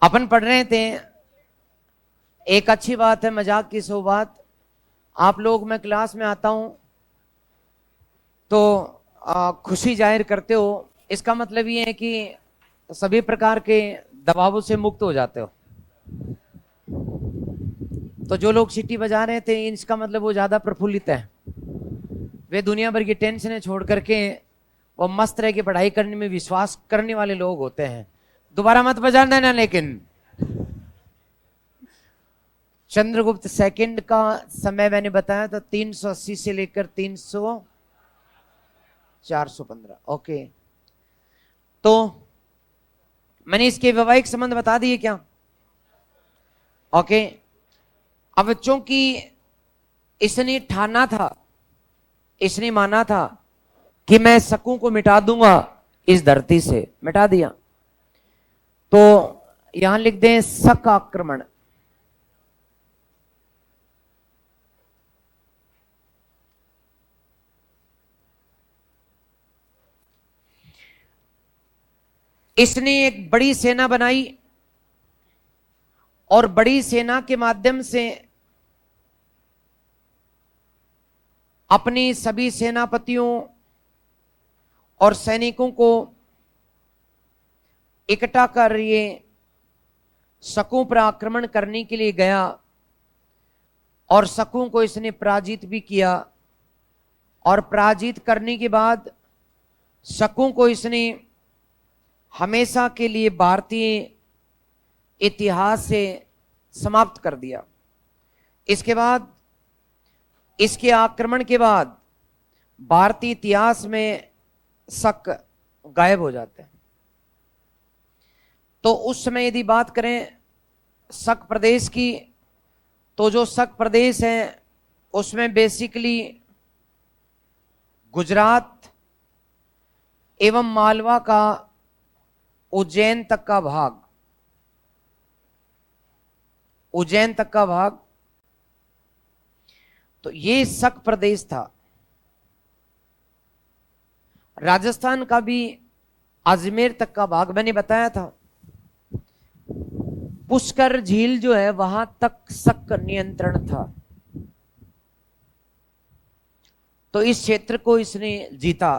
अपन पढ़ रहे थे, एक अच्छी बात है, मजाक की सो बात। आप लोग, मैं क्लास में आता हूं तो खुशी जाहिर करते हो, इसका मतलब ये है कि सभी प्रकार के दबावों से मुक्त हो जाते हो। तो जो लोग सीटी बजा रहे थे, इसका मतलब वो ज्यादा प्रफुल्लित है, वे दुनिया भर की टेंशनें छोड़ करके वो मस्त रह के पढ़ाई करने में विश्वास करने वाले लोग होते हैं। दोबारा मत बजाना ना। लेकिन चंद्रगुप्त सेकंड का समय मैंने बताया था 380 से लेकर 415। ओके, तो मैंने इसके वैवाहिक संबंध बता दिए क्या? ओके, अब चूंकि इसने ठाना था, इसने माना था कि मैं शकों को मिटा दूंगा, इस धरती से मिटा दिया। तो यहां लिख दें शक आक्रमण। इसने एक बड़ी सेना बनाई और बड़ी सेना के माध्यम से अपनी सभी सेनापतियों और सैनिकों को इकट्ठा कर ये शकों पर आक्रमण करने के लिए गया और शकों को इसने पराजित भी किया। और पराजित करने के बाद शकों को इसने हमेशा के लिए भारतीय इतिहास से समाप्त कर दिया। इसके बाद, इसके आक्रमण के बाद भारतीय इतिहास में शक गायब हो जाते हैं। तो उस समय यदि बात करें शक प्रदेश की, तो जो शक प्रदेश है उसमें बेसिकली गुजरात एवं मालवा का उज्जैन तक का भाग, उज्जैन तक का भाग, तो ये शक प्रदेश था। राजस्थान का भी अजमेर तक का भाग मैंने बताया था। पुष्कर झील जो है वहां तक शक नियंत्रण था। तो इस क्षेत्र को इसने जीता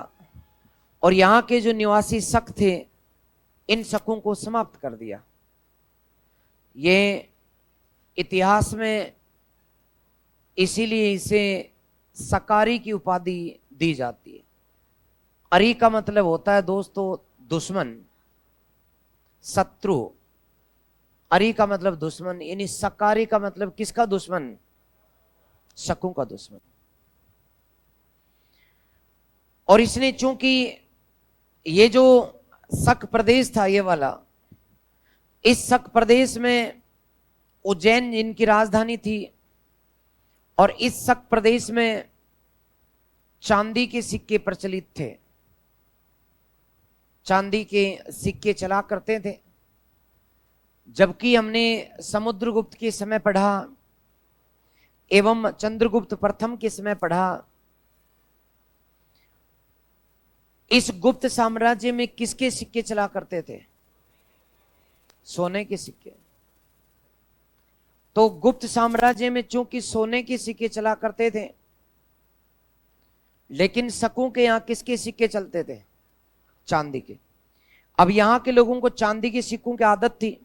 और यहां के जो निवासी शक थे, इन शकों को समाप्त कर दिया। ये इतिहास में इसीलिए इसे सकारी की उपाधि दी जाती है। अरी का मतलब होता है दोस्तों दुश्मन, शत्रु। अरी का मतलब दुश्मन, यानी सकारी का मतलब किसका दुश्मन? शकों का दुश्मन। और इसने चूंकि ये जो शक प्रदेश था, ये वाला, इस शक प्रदेश में उज्जैन इनकी राजधानी थी और इस शक प्रदेश में चांदी के सिक्के प्रचलित थे। चांदी के सिक्के चला करते थे। जबकि हमने समुद्रगुप्त के समय पढ़ा एवं चंद्रगुप्त प्रथम के समय पढ़ा, इस गुप्त साम्राज्य में किसके सिक्के चला करते थे? सोने के सिक्के। तो गुप्त साम्राज्य में चूंकि सोने के सिक्के चला करते थे, लेकिन शकों के यहां किसके सिक्के चलते थे? चांदी के। अब यहां के लोगों को चांदी के सिक्कों की आदत थी,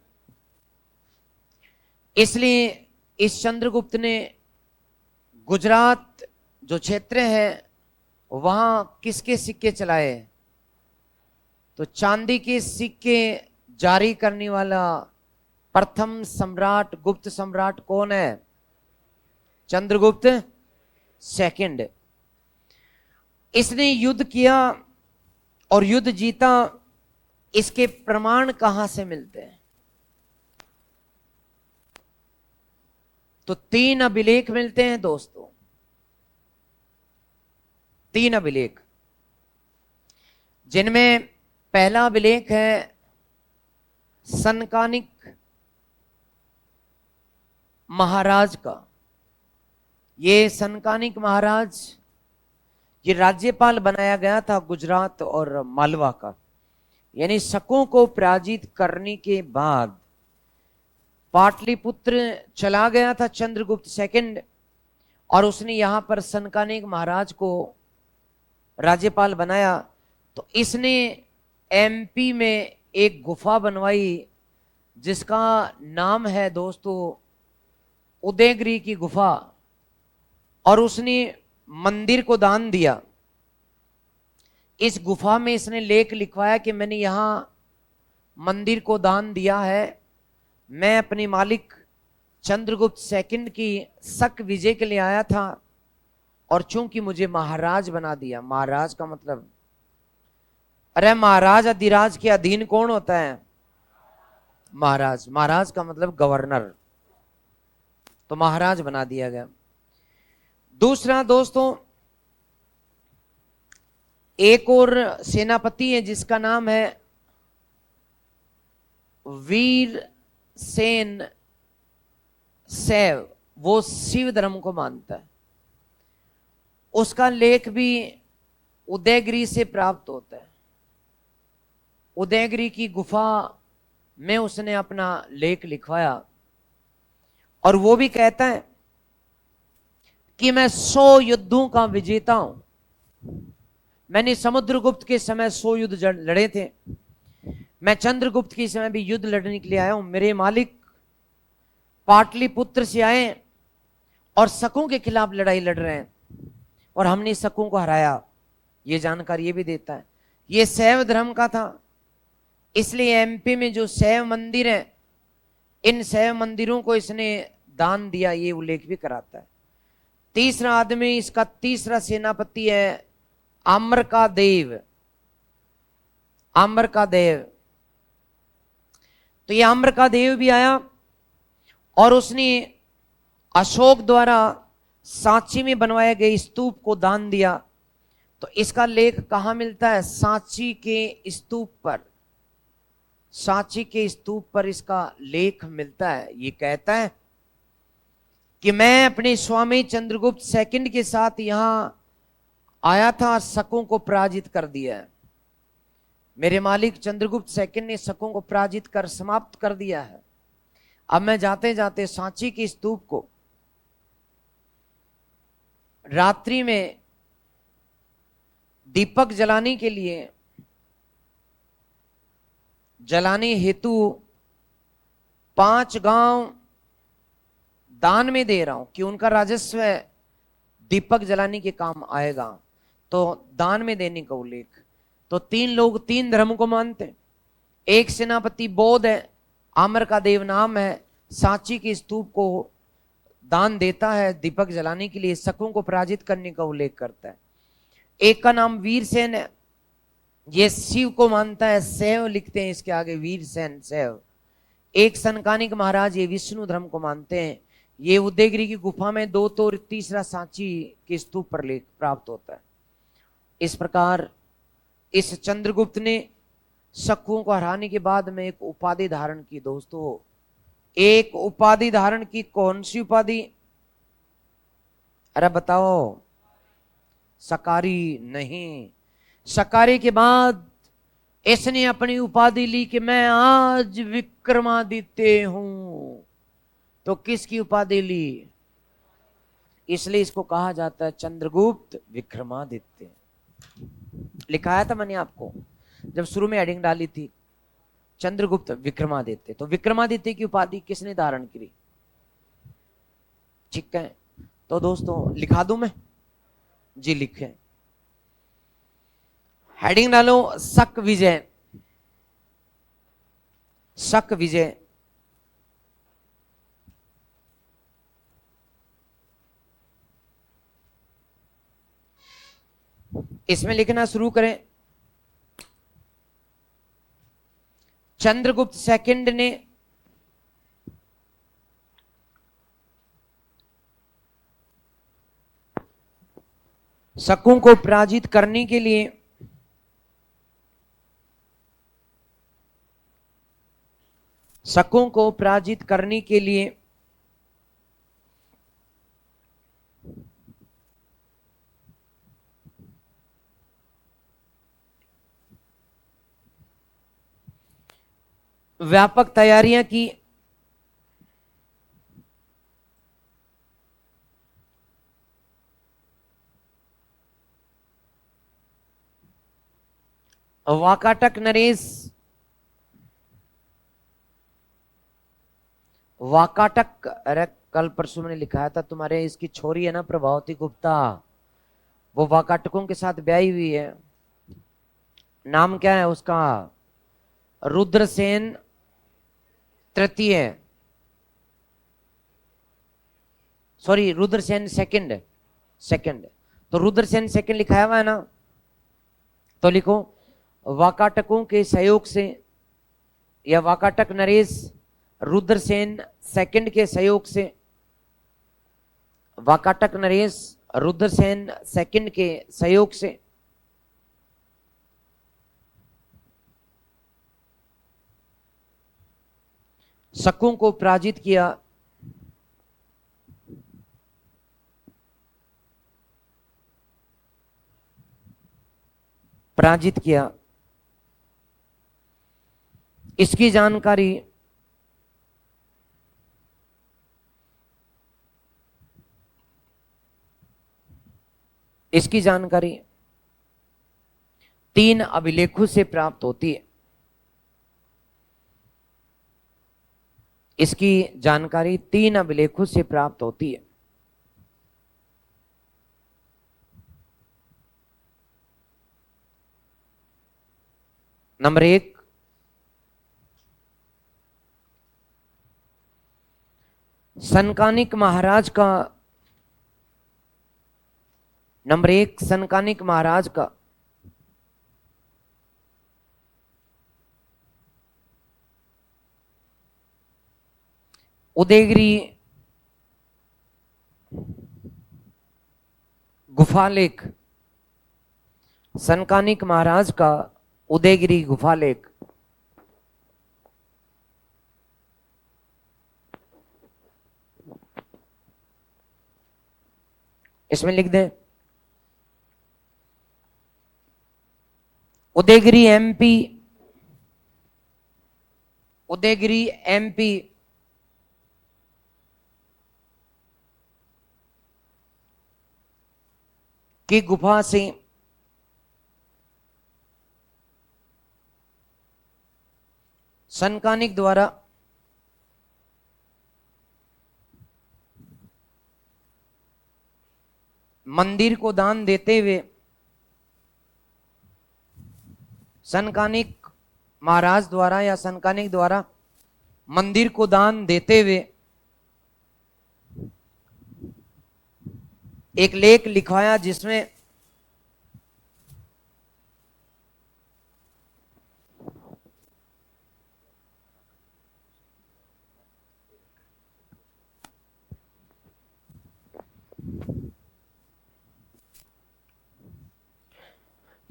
इसलिए इस चंद्रगुप्त ने गुजरात जो क्षेत्र है वहां किसके सिक्के चलाए? तो चांदी के सिक्के जारी करने वाला प्रथम सम्राट, गुप्त सम्राट कौन है? चंद्रगुप्त सेकंड। इसने युद्ध किया और युद्ध जीता। इसके प्रमाण कहां से मिलते हैं? तो 3 अभिलेख मिलते हैं दोस्तों, 3 अभिलेख, जिनमें पहला अभिलेख है सनकानिक महाराज का। ये सनकानिक महाराज, ये राज्यपाल बनाया गया था गुजरात और मालवा का। यानी शकों को पराजित करने के बाद पाटलिपुत्र चला गया था चंद्रगुप्त सेकंड, और उसने यहां पर सनकानिक महाराज को राज्यपाल बनाया। तो इसने एमपी में एक गुफा बनवाई जिसका नाम है दोस्तों उदयगिरी की गुफा, और उसने मंदिर को दान दिया। इस गुफा में इसने लेख लिखवाया कि मैंने यहां मंदिर को दान दिया है, मैं अपने मालिक चंद्रगुप्त सेकंड की शक विजय के लिए आया था, और चूंकि मुझे महाराज बना दिया। महाराज का मतलब, अरे महाराज अधिराज के अधीन कौन होता है? महाराज। महाराज का मतलब गवर्नर, तो महाराज बना दिया गया। दूसरा दोस्तों, एक और सेनापति है जिसका नाम है वीर सेन सैव, वो शिव धर्म को मानता है। उसका लेख भी उदयगिरी से प्राप्त होता है। उदयगिरी की गुफा में उसने अपना लेख लिखवाया, और वो भी कहता है कि मैं 100 युद्धों का विजेता हूं। मैंने समुद्रगुप्त के समय 100 युद्ध लड़े थे, मैं चंद्रगुप्त के समय भी युद्ध लड़ने के लिए आया हूं। मेरे मालिक पाटलिपुत्र से आए और शकों के खिलाफ लड़ाई लड़ रहे हैं, और हमने शकों को हराया। ये जानकारी ये भी देता है। ये शैव धर्म का था, इसलिए एमपी में जो शैव मंदिर है, इन शैव मंदिरों को इसने दान दिया, ये उल्लेख भी कराता है। तीसरा आदमी, इसका तीसरा सेनापति है आम्र का देव। आम्र का देव, तो ये आम्र का देव भी आया और उसने अशोक द्वारा सांची में बनवाए गए स्तूप को दान दिया। तो इसका लेख कहां मिलता है? सांची के स्तूप पर। सांची के स्तूप पर इसका लेख मिलता है। ये कहता है कि मैं अपने स्वामी चंद्रगुप्त सेकंड के साथ यहां आया था, शकों को पराजित कर दिया है। मेरे मालिक चंद्रगुप्त सेकंड ने शकों को पराजित कर समाप्त कर दिया है। अब मैं जाते जाते सांची के स्तूप को रात्रि में दीपक जलाने के लिए, जलाने हेतु 5 गांव दान में दे रहा हूं कि उनका राजस्व दीपक जलाने के काम आएगा, तो दान में देने का उल्लेख। तो 3 लोग 3 धर्म को मानते हैं। एक सेनापति बौद्ध है, आम्र का देव नाम है, सांची के स्तूप को दान देता है दीपक जलाने के लिए, शकों को पराजित करने का उल्लेख करता है। एक का नाम वीरसेन है, ये शिव को मानता है, शैव लिखते हैं इसके आगे, वीरसेन शैव। एक सनकानिक महाराज, ये विष्णु धर्म को मानते हैं। ये उदयगिरी की गुफा में 2 तो, तीसरा सांची के स्तूप पर लेख प्राप्त होता है। इस प्रकार इस चंद्रगुप्त ने शकों को हराने के बाद में एक उपाधि धारण की दोस्तों। एक उपाधि धारण की, कौन सी उपाधि? अरे बताओ। सकारी नहीं। सकारी के बाद इसने अपनी उपाधि ली कि मैं आज विक्रमादित्य हूं। तो किसकी उपाधि ली? इसलिए इसको कहा जाता है चंद्रगुप्त विक्रमादित्य। लिखाया था मैंने आपको जब शुरू में हेडिंग डाली थी, चंद्रगुप्त विक्रमादित्य। तो विक्रमादित्य की उपाधि किसने धारण की? ठीक है, तो दोस्तों लिखा दूं मैं? जी लिखे। हेडिंग डालो शक विजय। शक विजय। इसमें लिखना शुरू करें। चंद्रगुप्त सेकंड ने शकों को पराजित करने के लिए शकों को पराजित करने के लिए व्यापक तैयारियां की। वाकाटक नरेश, वाकाटक, अरे कल परसों मैंने लिखाया था, तुम्हारे इसकी छोरी है ना प्रभावती गुप्ता, वो वाकाटकों के साथ ब्याही हुई है। नाम क्या है उसका? रुद्रसेन तृतीय, सॉरी रुद्रसेन सेकंड, सेकंड। तो रुद्रसेन सेकंड लिखाया हुआ है ना, तो लिखो वाकाटकों के सहयोग से, या वाकाटक नरेश रुद्रसेन सेकंड के सहयोग से, वाकाटक नरेश रुद्रसेन सेकंड के सहयोग से शकों को पराजित किया। पराजित किया। इसकी जानकारी इसकी जानकारी 3 अभिलेखों से प्राप्त होती है। इसकी जानकारी 3 अभिलेखों से प्राप्त होती है। नंबर 1, सनकानिक महाराज का, नंबर 1 सनकानिक महाराज का उदयगिरी गुफालेख, सनकानिक महाराज का उदयगिरी गुफालेख। इसमें लिख दें उदयगिरी एमपी, उदयगिरी एमपी की गुफा से सनकानिक द्वारा मंदिर को दान देते हुए, सनकानिक महाराज द्वारा या सनकानिक द्वारा मंदिर को दान देते हुए एक लेख लिखवाया, जिसमें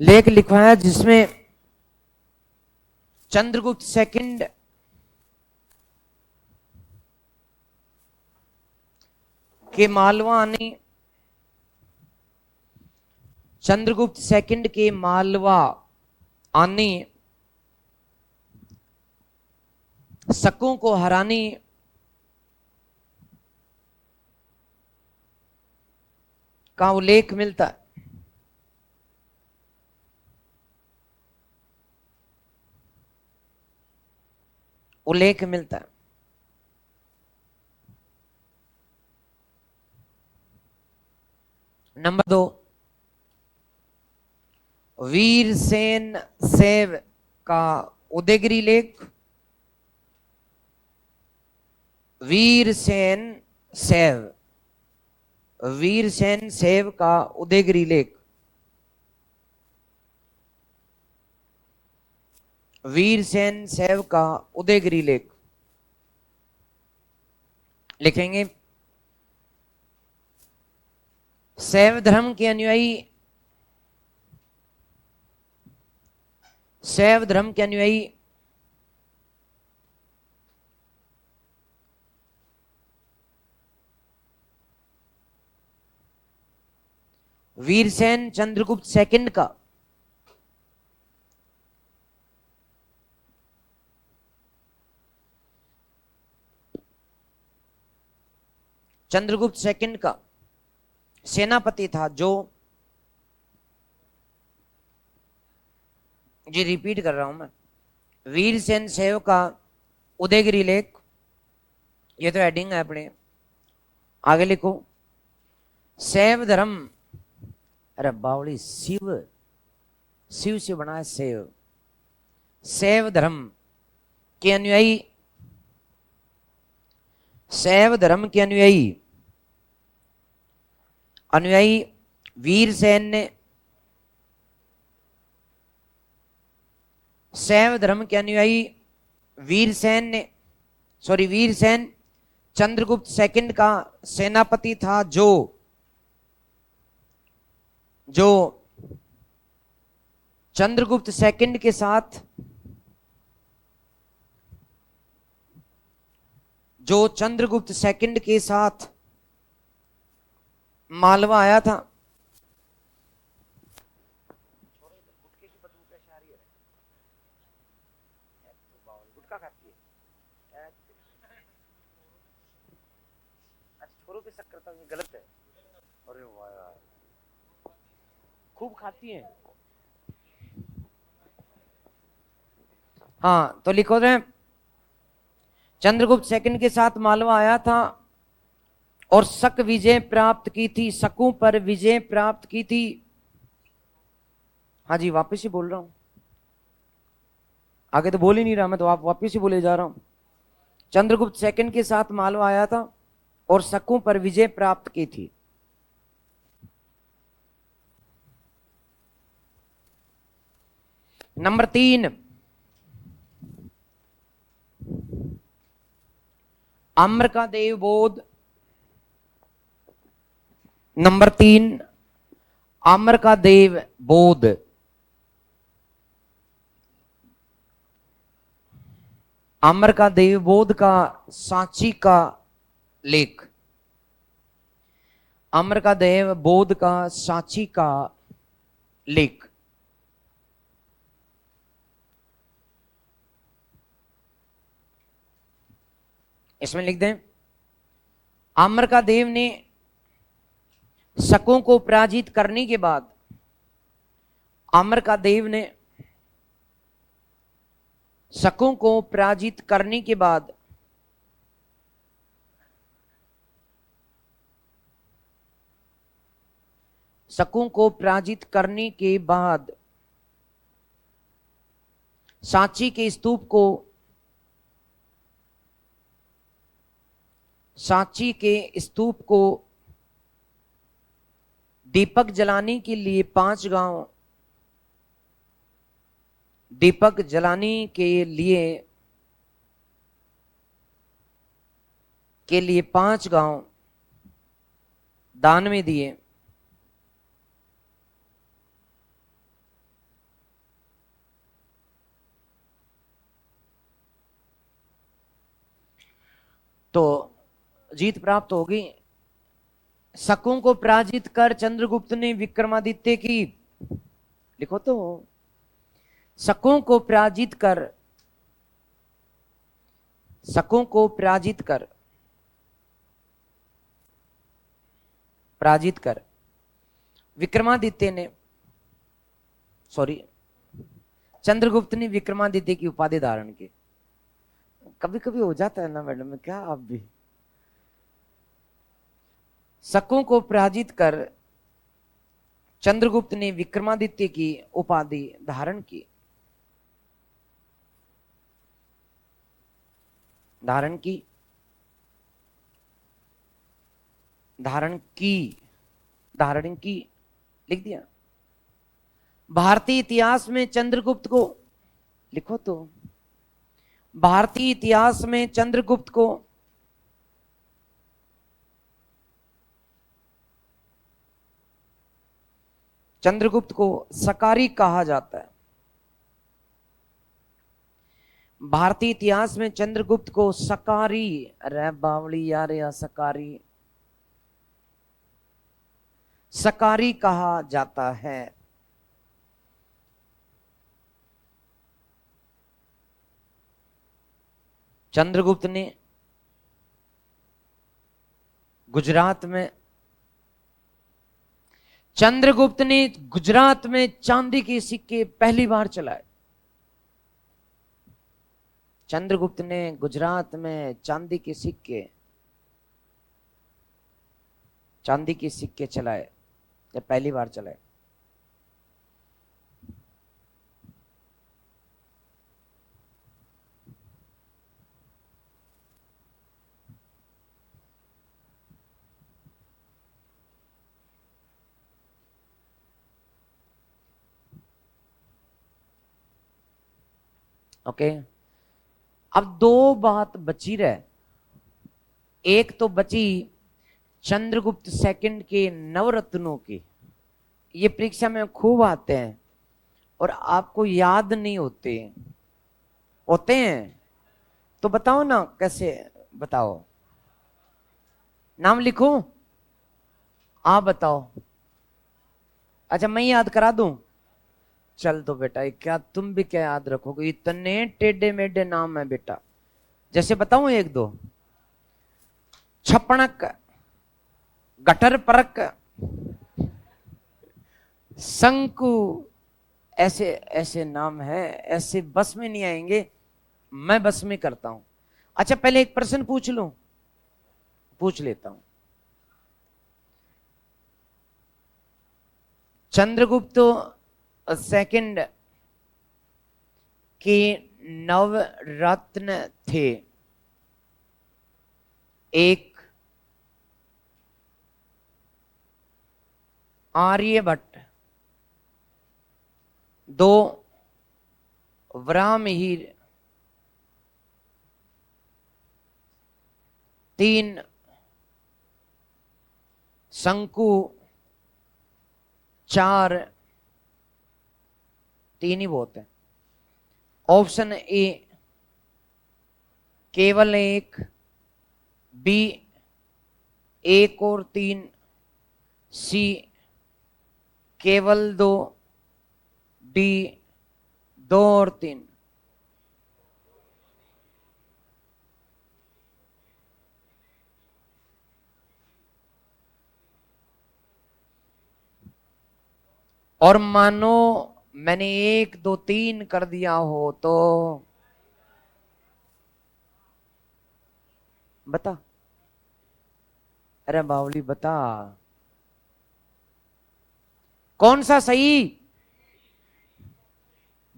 लेख लिखवाया जिसमें चंद्रगुप्त सेकंड के मालवा आने, चंद्रगुप्त सेकंड के मालवा आने, शकों को हराने, का उल्लेख मिलता है। उल्लेख मिलता है। नंबर 2, वीरसेन सैव का उदयगिरी लेख, वीरसेन सैव, वीरसेन सैव का उदयगिरी लेख, वीरसेन सैव का उदयगिरी लेख लिखेंगे। शैव धर्म के अनुयायी, शैव धर्म के अनुयायी वीरसेन चंद्रगुप्त सेकंड का चंद्रगुप्त सेकंड का सेनापति था, जो जी रिपीट कर रहा हूं मैं। वीरसेन शैव का उदयगिरी लेख, ये तो हेडिंग है अपने। आगे लिखो शैव धर्म, अरे बावली, शिव, शिव से बना है शैव। शैव धर्म के अनुयायी, शैव धर्म के अनुयायी अनुयायी वीरसेन ने, शैव धर्म के अनुयायी वीरसेन ने, सॉरी वीरसेन चंद्रगुप्त सेकंड का सेनापति था, जो चंद्रगुप्त सेकंड के साथ, जो चंद्रगुप्त सेकंड के साथ मालवा आया था। छोरों पे शक करता हूं, ये गलत है। अरे वाह, खूब खाती हैं। हाँ तो लिखो रहे, चंद्रगुप्त सेकंड के साथ मालवा आया था और शक विजय प्राप्त की थी, शकों पर विजय प्राप्त की थी। हाँ जी वापिस ही बोल रहा हूं, आगे तो बोल ही नहीं रहा मैं, तो आप वापिस ही बोले जा रहा हूं। चंद्रगुप्त सेकंड के साथ मालवा आया था और शकों पर विजय प्राप्त की थी। नंबर 3, आम्र का देव बोध। नंबर 3, आम्र का देव बोध। आम्र का देव बोध का सांची का लेख, आम्र का देव बोध का सांची का लेख। इसमें लिख दें, आम्र का देव ने शकों को पराजित करने के बाद, आम्र का देव ने शकों को पराजित करने के बाद शकों को पराजित करने के बाद सांची के स्तूप को, सांची के स्तूप को दीपक जलाने के लिए 5 गांव, दीपक जलाने के लिए 5 गांव दान में दिए। तो जीत प्राप्त होगी। शकों को पराजित कर चंद्रगुप्त ने विक्रमादित्य की, लिखो तो, शकों को पराजित कर, शकों को पराजित कर, पराजित कर विक्रमादित्य ने, सॉरी चंद्रगुप्त ने विक्रमादित्य की उपाधि धारण की। कभी कभी हो जाता है ना मैडम, क्या आप भी। शकों को पराजित कर चंद्रगुप्त ने विक्रमादित्य की उपाधि धारण की, धारण की, धारण की, धारण की, लिख दिया। भारतीय इतिहास में चंद्रगुप्त को, लिखो तो, भारतीय इतिहास में चंद्रगुप्त को सकारी कहा जाता है। भारतीय इतिहास में चंद्रगुप्त को सकारी, अरे बावली यार, या सकारी, सकारी कहा जाता है। चंद्रगुप्त ने गुजरात में, चंद्रगुप्त ने गुजरात में चांदी के सिक्के पहली बार चलाए। चंद्रगुप्त ने गुजरात में चांदी के सिक्के चलाए, जब पहली बार चलाए। ओके, अब दो बात बची रहे। एक तो बची चंद्रगुप्त सेकंड के नवरत्नों की, ये परीक्षा में खूब आते हैं और आपको याद नहीं होते। होते हैं तो बताओ ना, कैसे बताओ? नाम लिखूं? आप बताओ। अच्छा, मैं याद करा दूं? चल तो बेटा, ये क्या तुम भी क्या याद रखोगे? इतने टेढ़े मेढ़े नाम है बेटा। जैसे बताऊं एक दो? छपणक, गटर परक, शंकु, ऐसे ऐसे नाम है, ऐसे बस में नहीं आएंगे। मैं बस में करता हूं। अच्छा, पहले एक प्रश्न पूछ लूं? पूछ लेता हूं। चंद्रगुप्त सेकंड के नवरत्न थे। एक आर्यभट्ट, दो वराहमिहिर, तीन शंकु, चार, तीन ही बहुत है। ऑप्शन ए केवल एक, बी एक और तीन, सी केवल दो, डी दो और तीन। और मानो मैंने एक दो तीन कर दिया हो तो बता। अरे बावली बता, कौन सा सही?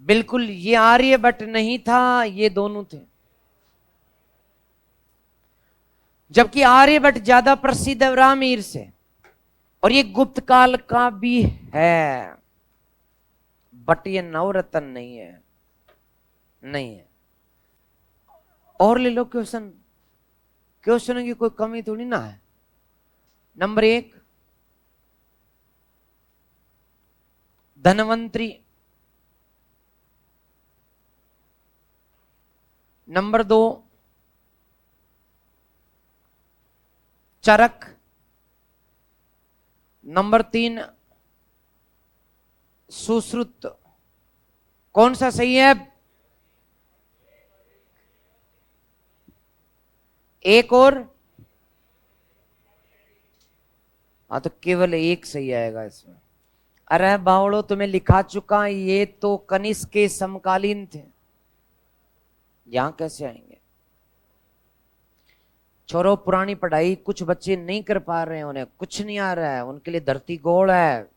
बिल्कुल, ये आर्यभट्ट नहीं था, ये दोनों थे। जबकि आर्यभट्ट ज्यादा प्रसिद्ध है रामीर से, और ये गुप्त काल का भी है, बट ये नवरत्न नहीं है। नहीं है। और ले लो क्वेश्चन। क्वेश्चन की कोई कमी थोड़ी ना है। नंबर एक, धनवंतरी। नंबर दो, चरक। नंबर तीन, सुश्रुत। कौन सा सही है? एक और? हाँ, तो केवल एक सही आएगा इसमें। अरे बावड़ो, तुम्हें लिखा चुका, ये तो कनिष्क के समकालीन थे, यहां कैसे आएंगे? छोरो, पुरानी पढ़ाई कुछ बच्चे नहीं कर पा रहे हैं, उन्हें कुछ नहीं आ रहा है, उनके लिए धरती गोल है।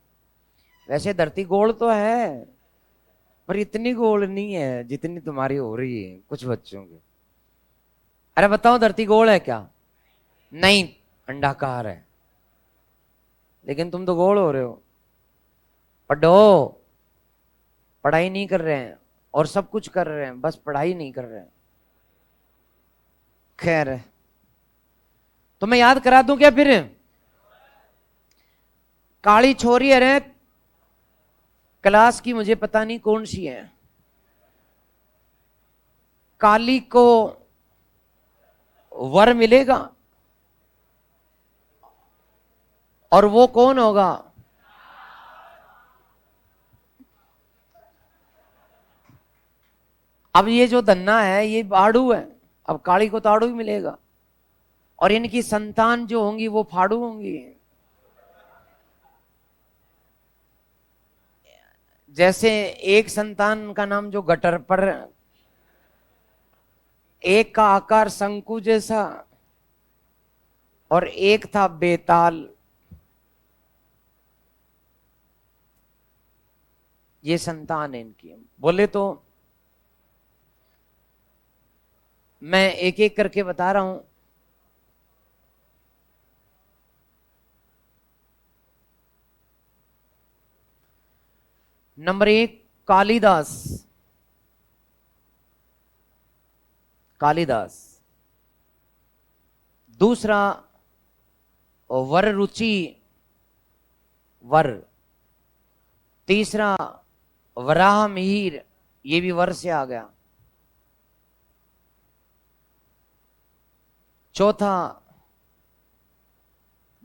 वैसे धरती गोल तो है, पर इतनी गोल नहीं है जितनी तुम्हारी हो रही है कुछ बच्चों की। अरे बताओ, धरती गोल है क्या? नहीं, अंडाकार है। लेकिन तुम तो गोल हो रहे हो। पढ़ो। पढ़ाई नहीं कर रहे हैं और सब कुछ कर रहे हैं, बस पढ़ाई नहीं कर रहे हैं। खैर, तो मैं याद करा दूं क्या फिर? काली छोरी है क्लास की, मुझे पता नहीं कौन सी है। काली को वर मिलेगा, और वो कौन होगा? अब ये जो धन्ना है ये आड़ू है, अब काली को तो आड़ू ही मिलेगा, और इनकी संतान जो होंगी वो फाड़ू होंगी। जैसे एक संतान का नाम जो गटर पर, एक का आकार शंकु जैसा और एक था बेताल। ये संतान है इनकी। बोले तो मैं एक एक करके बता रहा हूं। नंबर एक, कालिदास। कालिदास। दूसरा, वर रुचि। वर। तीसरा, वराह मिहिर। ये भी वर से आ गया। चौथा,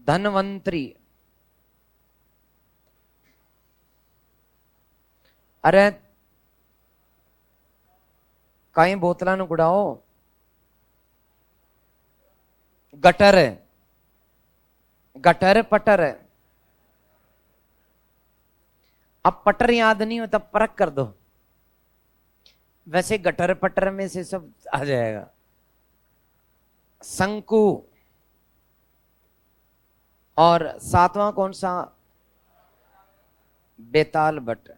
धनवंतरी। अरे कई बोतला न गुड़ाओ। गटर। गटर पटर। अब पटर याद नहीं हो तब परख कर दो। वैसे गटर पटर में से सब आ जाएगा। शंकु। और सातवां कौन सा? बेताल बट।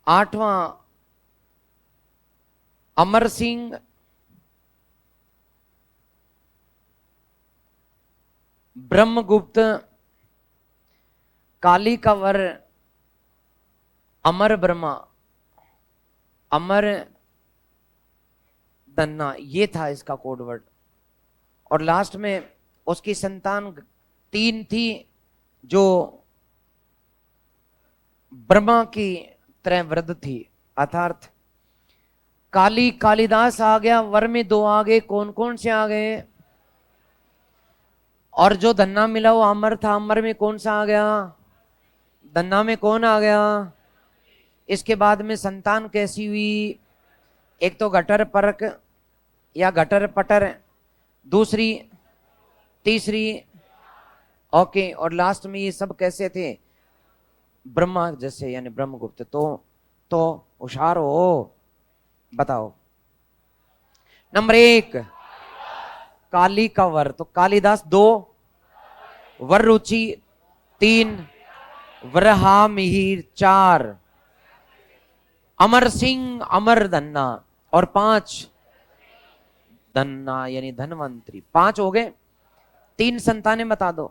आठवां, अमर सिंह। ब्रह्मगुप्त। काली का वर अमर ब्रह्मा। अमर दन्ना, ये था इसका कोडवर्ड। और लास्ट में उसकी संतान तीन थी जो ब्रह्मा की तरह वृद्ध थी। अर्थात काली कालिदास आ गया, वर में दो आ गए। कौन कौन से आ गए? और जो धन्ना मिला वो अमर था। अमर में कौन सा आ गया? धन्ना में कौन आ गया? इसके बाद में संतान कैसी हुई? एक तो गटर परक या गटर पटर, दूसरी, तीसरी, ओके, और लास्ट में ये सब कैसे थे? ब्रह्मा जैसे, यानी ब्रह्मगुप्त। तो होशियार हो। बताओ। नंबर एक, काली का वर, तो कालिदास। दो, वर रुचि। तीन, वरहा मिहिर। चार, अमर सिंह अमर धन्ना। और पांच, धन्ना यानी धनवंतरी। पांच हो गए। तीन संतानें बता दो।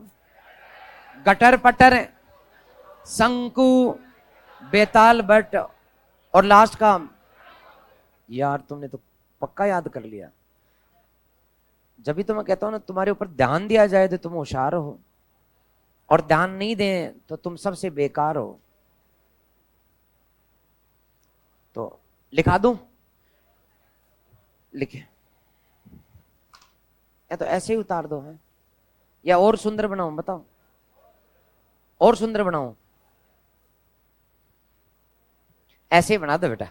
गटर पटर, शंकु, बेताल बट, और लास्ट का। यार तुमने तो पक्का याद कर लिया। जब भी तो मैं कहता हूं ना, तुम्हारे ऊपर ध्यान दिया जाए तो तुम होशियार हो, और ध्यान नहीं दें तो तुम सबसे बेकार हो। तो लिखा दूं? लिखे या तो ऐसे ही उतार दो है, या और सुंदर बनाऊं? बताओ, और सुंदर बनाऊं? ऐसे ही बना दो बेटा।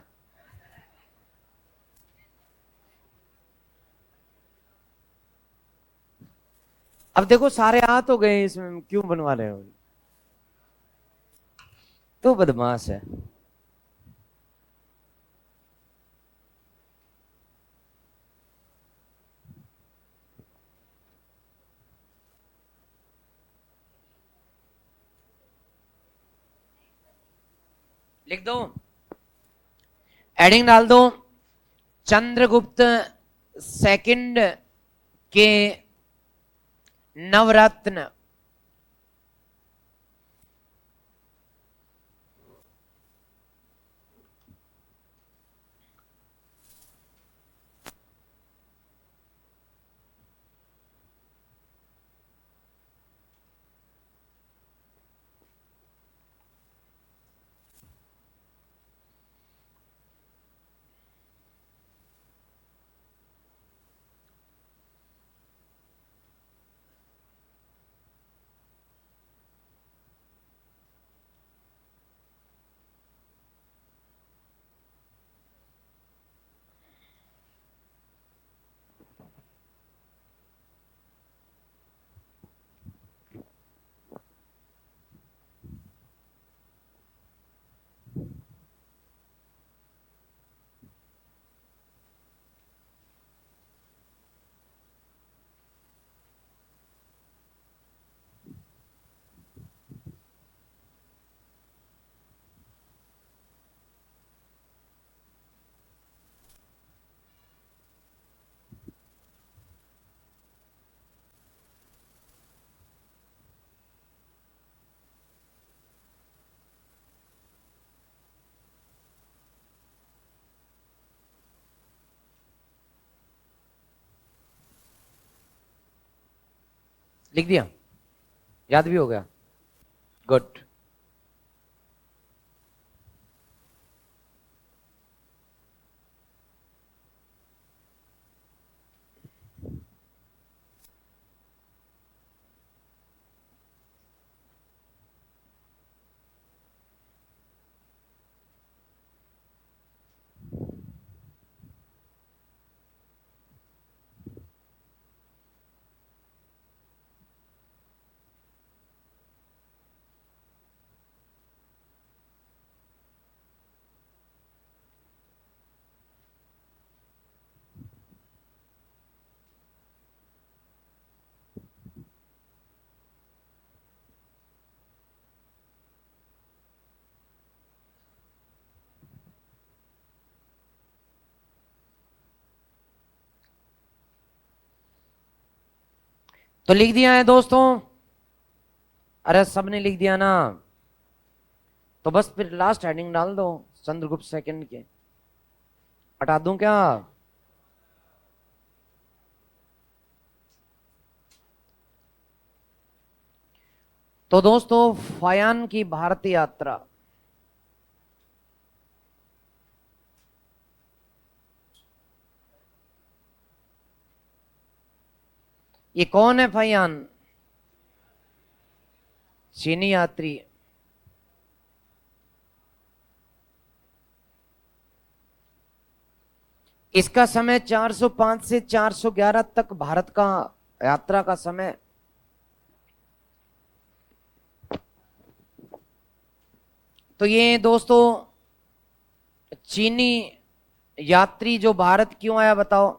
अब देखो सारे आ तो गए, इसमें क्यों बनवा रहे हो? तो बदमाश है। लिख दो, एडिंग डाल दो। चंद्रगुप्त सेकंड के नवरत्न। लिख दिया, याद भी हो गया, गुड। तो लिख दिया है दोस्तों? अरे सबने लिख दिया ना? तो बस फिर लास्ट हेडिंग डाल दो, चंद्रगुप्त सेकंड के। हटा दूं क्या? तो दोस्तों, फायान की भारत यात्रा, ये कौन है फायान? चीनी यात्री। इसका समय 405 से 411 तक भारत का यात्रा का समय। तो ये दोस्तों चीनी यात्री जो भारत क्यों आया बताओ?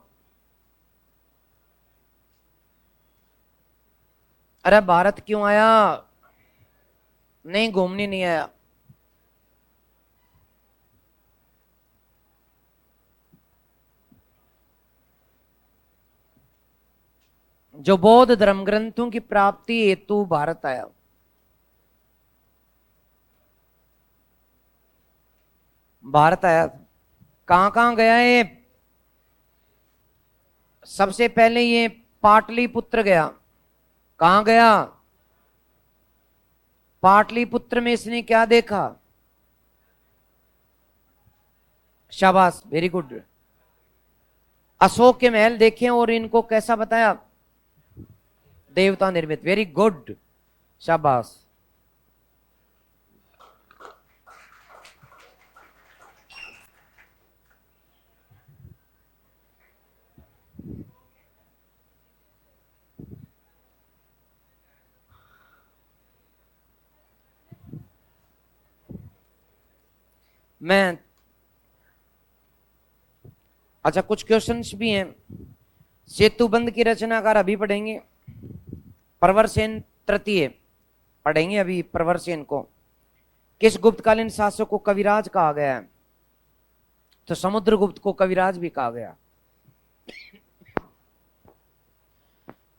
अरे भारत क्यों आया? नहीं, घूमने नहीं आया। जो बौद्ध धर्म ग्रंथों की प्राप्ति हेतु भारत आया। भारत आया। कहां कहां गया ये? सबसे पहले ये पाटलिपुत्र गया। कहां गया? पाटलिपुत्र में इसने क्या देखा? शाबाश, वेरी गुड। अशोक के महल देखे और इनको कैसा बताया? देवता निर्मित, वेरी गुड, शाबाश। मैं अच्छा, कुछ क्वेश्चंस भी हैं। सेतुबंध की रचनाकार अभी पढ़ेंगे, प्रवरसेन तृतीय पढ़ेंगे अभी, प्रवरसेन को। किस गुप्तकालीन शासक को कविराज कहा गया है? तो समुद्रगुप्त को कविराज भी कहा गया।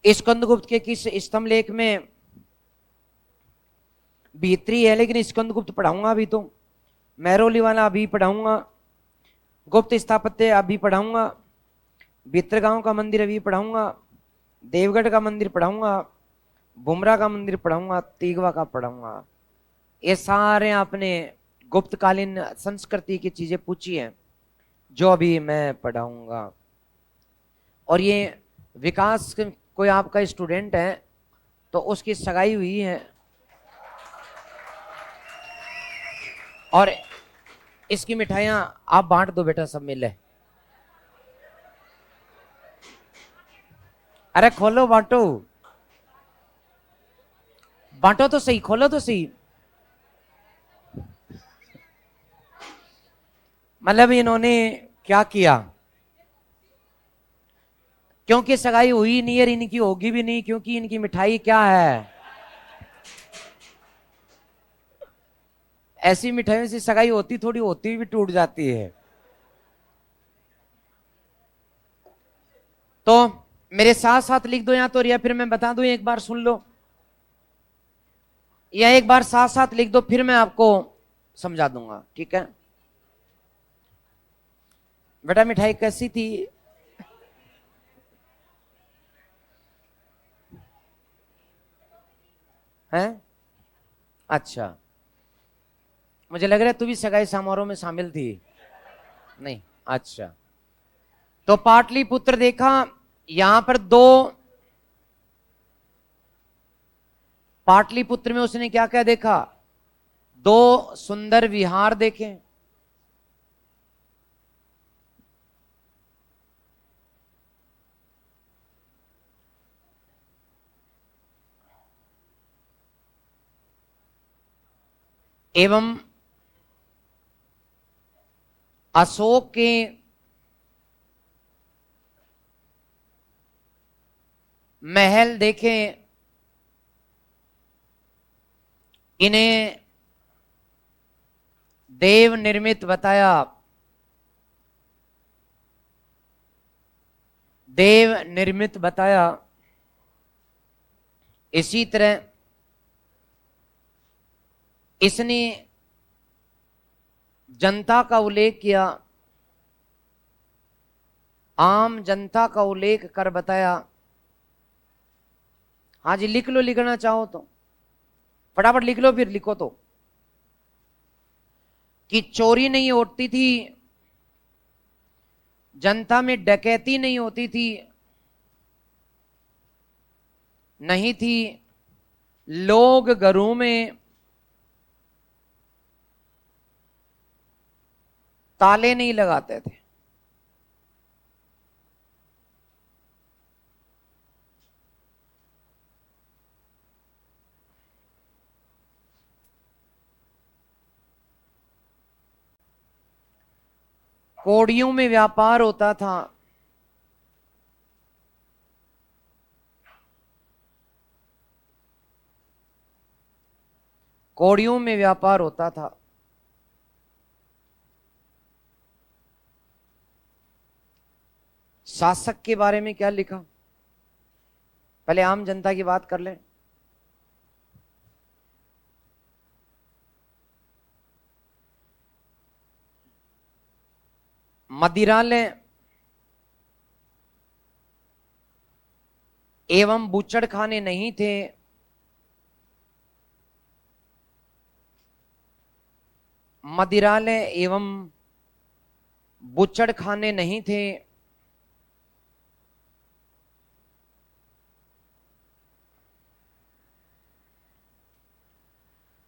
स्कंदगुप्त के किस स्तंभ लेख में भीतरी है, लेकिन स्कंदगुप्त पढ़ाऊंगा अभी, तो महरौली वाला अभी पढ़ाऊंगा, गुप्त स्थापत्य अभी पढ़ाऊंगा, भीतरगांव का मंदिर अभी पढ़ाऊंगा, देवगढ़ का मंदिर पढ़ाऊंगा, बुमरा का मंदिर पढ़ाऊंगा, तीगवा का पढ़ाऊंगा। ये सारे आपने गुप्तकालीन संस्कृति की चीजें पूछी हैं जो अभी मैं पढ़ाऊंगा। और ये विकास कोई आपका स्टूडेंट है तो उसकी सगाई हुई है, और इसकी मिठाइयां आप बांट दो बेटा, सब मिले। अरे खोलो, बांटो, बांटो तो सही, खोलो तो सही। मतलब इन्होंने क्या किया? क्योंकि सगाई हुई नहीं है, इनकी होगी भी नहीं, क्योंकि इनकी मिठाई क्या है? ऐसी मिठाइयों से सगाई होती थोड़ी, होती भी टूट जाती है। तो मेरे साथ साथ लिख दो या तो, या फिर मैं बता दूं, एक बार सुन लो, या एक बार साथ साथ लिख दो, फिर मैं आपको समझा दूंगा, ठीक है? बेटा मिठाई कैसी थी? हैं? अच्छा, मुझे लग रहा है तू भी सगाई समारोह में शामिल थी। नहीं, अच्छा। तो पाटलिपुत्र देखा, यहां पर दो, पाटलिपुत्र में उसने क्या क्या देखा? दो सुंदर विहार देखे, एवं अशोक के महल देखे, इन्हें देव निर्मित बताया, देव निर्मित बताया। इसी तरह इसने जनता का उल्लेख किया, आम जनता का उल्लेख कर बताया। हाँ जी, लिख लो, लिखना चाहो तो फटाफट लिख लो, फिर लिखो तो। कि चोरी नहीं होती थी, जनता में डकैती नहीं होती थी, नहीं थी, लोग घरों में ताले नहीं लगाते थे। कौड़ियों में व्यापार होता था, कौड़ियों में व्यापार होता था। शासक के बारे में क्या लिखा? पहले आम जनता की बात कर लें। मदिरालय एवं बूचड़ खाने नहीं थे, मदिरालय एवं बूचड़ खाने नहीं थे,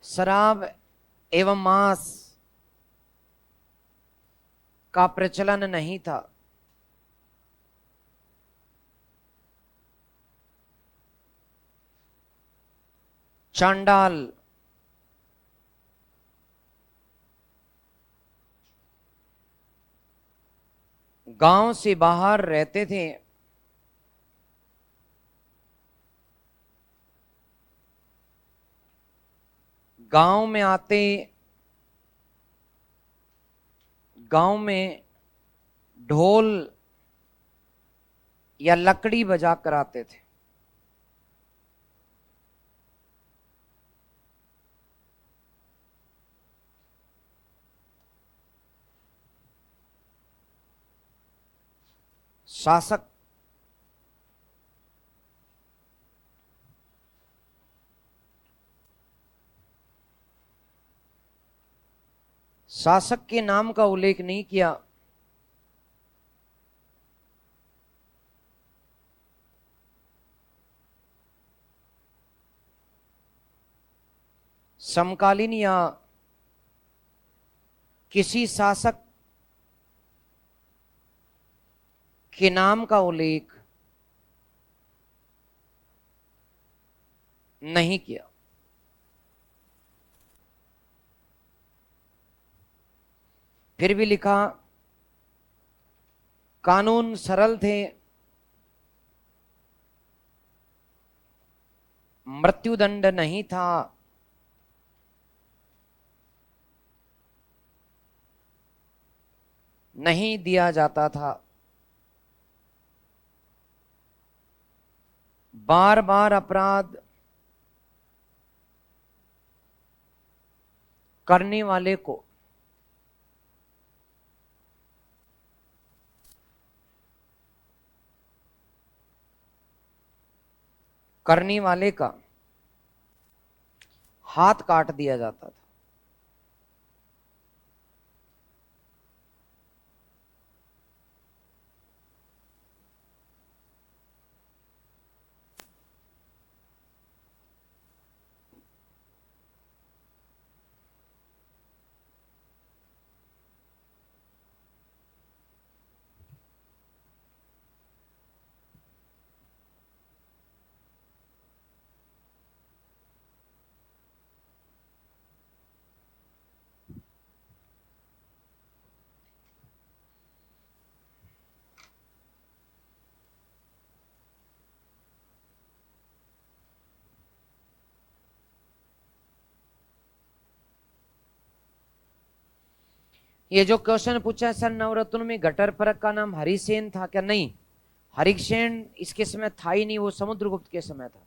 शराब एवं मांस का प्रचलन नहीं था। चांडाल गांव से बाहर रहते थे, गांव में आते, गांव में ढोल या लकड़ी बजा कर आते थे। शासक शासक के नाम का उल्लेख नहीं किया, समकालीन या किसी शासक के नाम का उल्लेख नहीं किया। फिर भी लिखा, कानून सरल थे, मृत्युदंड नहीं था, नहीं दिया जाता था, बार बार अपराध करने वाले को करने वाले का हाथ काट दिया जाता था। ये जो क्वेश्चन पूछा है सर, नवरत्न में घटर परक का नाम हरिसेन था क्या? नहीं, हरिसेन इसके समय था ही नहीं, वो समुद्रगुप्त के समय था।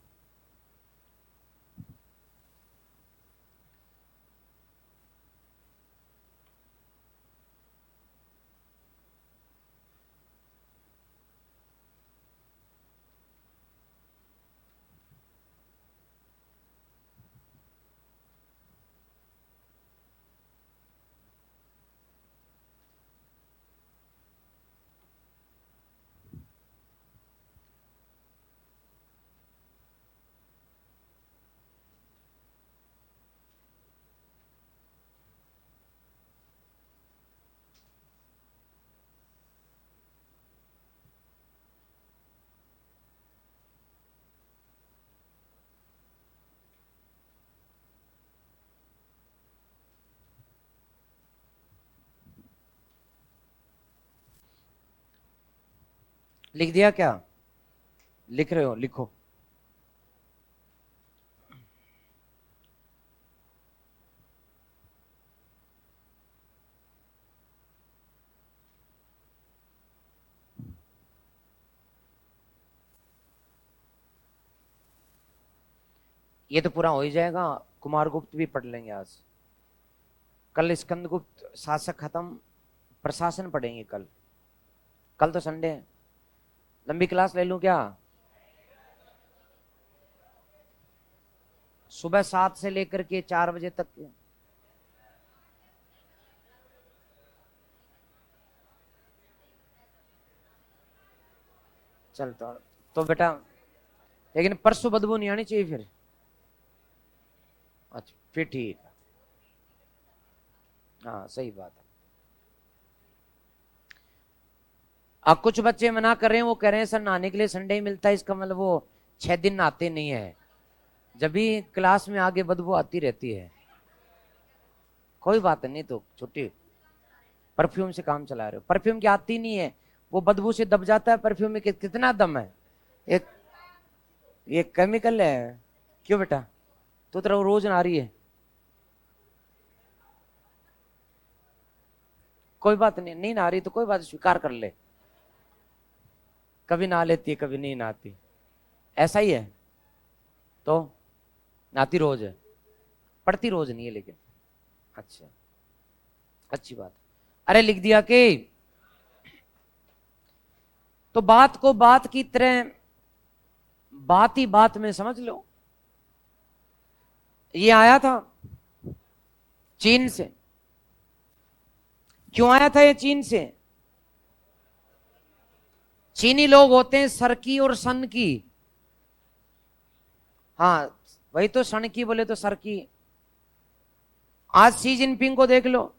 लिख दिया क्या? लिख रहे हो? लिखो। ये तो पूरा हो ही जाएगा, कुमारगुप्त भी पढ़ लेंगे आज। कल स्कंदगुप्त शासक खत्म, प्रशासन पढ़ेंगे कल। कल तो संडे है। लंबी क्लास ले लूं क्या? सुबह 7 से लेकर के 4 बजे तक। चल तो बेटा, लेकिन परसों बदबू नहीं आनी चाहिए फिर। अच्छा फिर ठीक है। हाँ सही बात है। अब कुछ बच्चे मना कर रहे हैं, वो कह रहे हैं सर नहाने के लिए संडे ही मिलता है, इसका मतलब वो 6 दिन नहाते नहीं है। जब भी क्लास में आगे बदबू आती रहती है। कोई बात नहीं, तो छुट्टी। परफ्यूम से काम चला रहे हो? परफ्यूम की आती नहीं है, वो बदबू से दब जाता है। परफ्यूम में कितना दम है? एक ये केमिकल है। क्यों बेटा, तो तेरा रोज नहा रही है? कोई बात नहीं, नहीं नहा रही तो कोई बात, स्वीकार कर ले। कभी नहा लेती है, कभी नहीं नहाती, ऐसा ही है। तो नहाती रोज है, पढ़ती रोज नहीं है लेकिन। अच्छा, अच्छी बात। अरे लिख दिया कि तो बात को बात की तरह, बात ही बात में समझ लो। ये आया था चीन से। क्यों आया था ये चीन से? चीनी लोग होते हैं सर की और सन की। हाँ, वही तो, सन की बोले तो सर की। आज शी जिनपिंग को देख लो,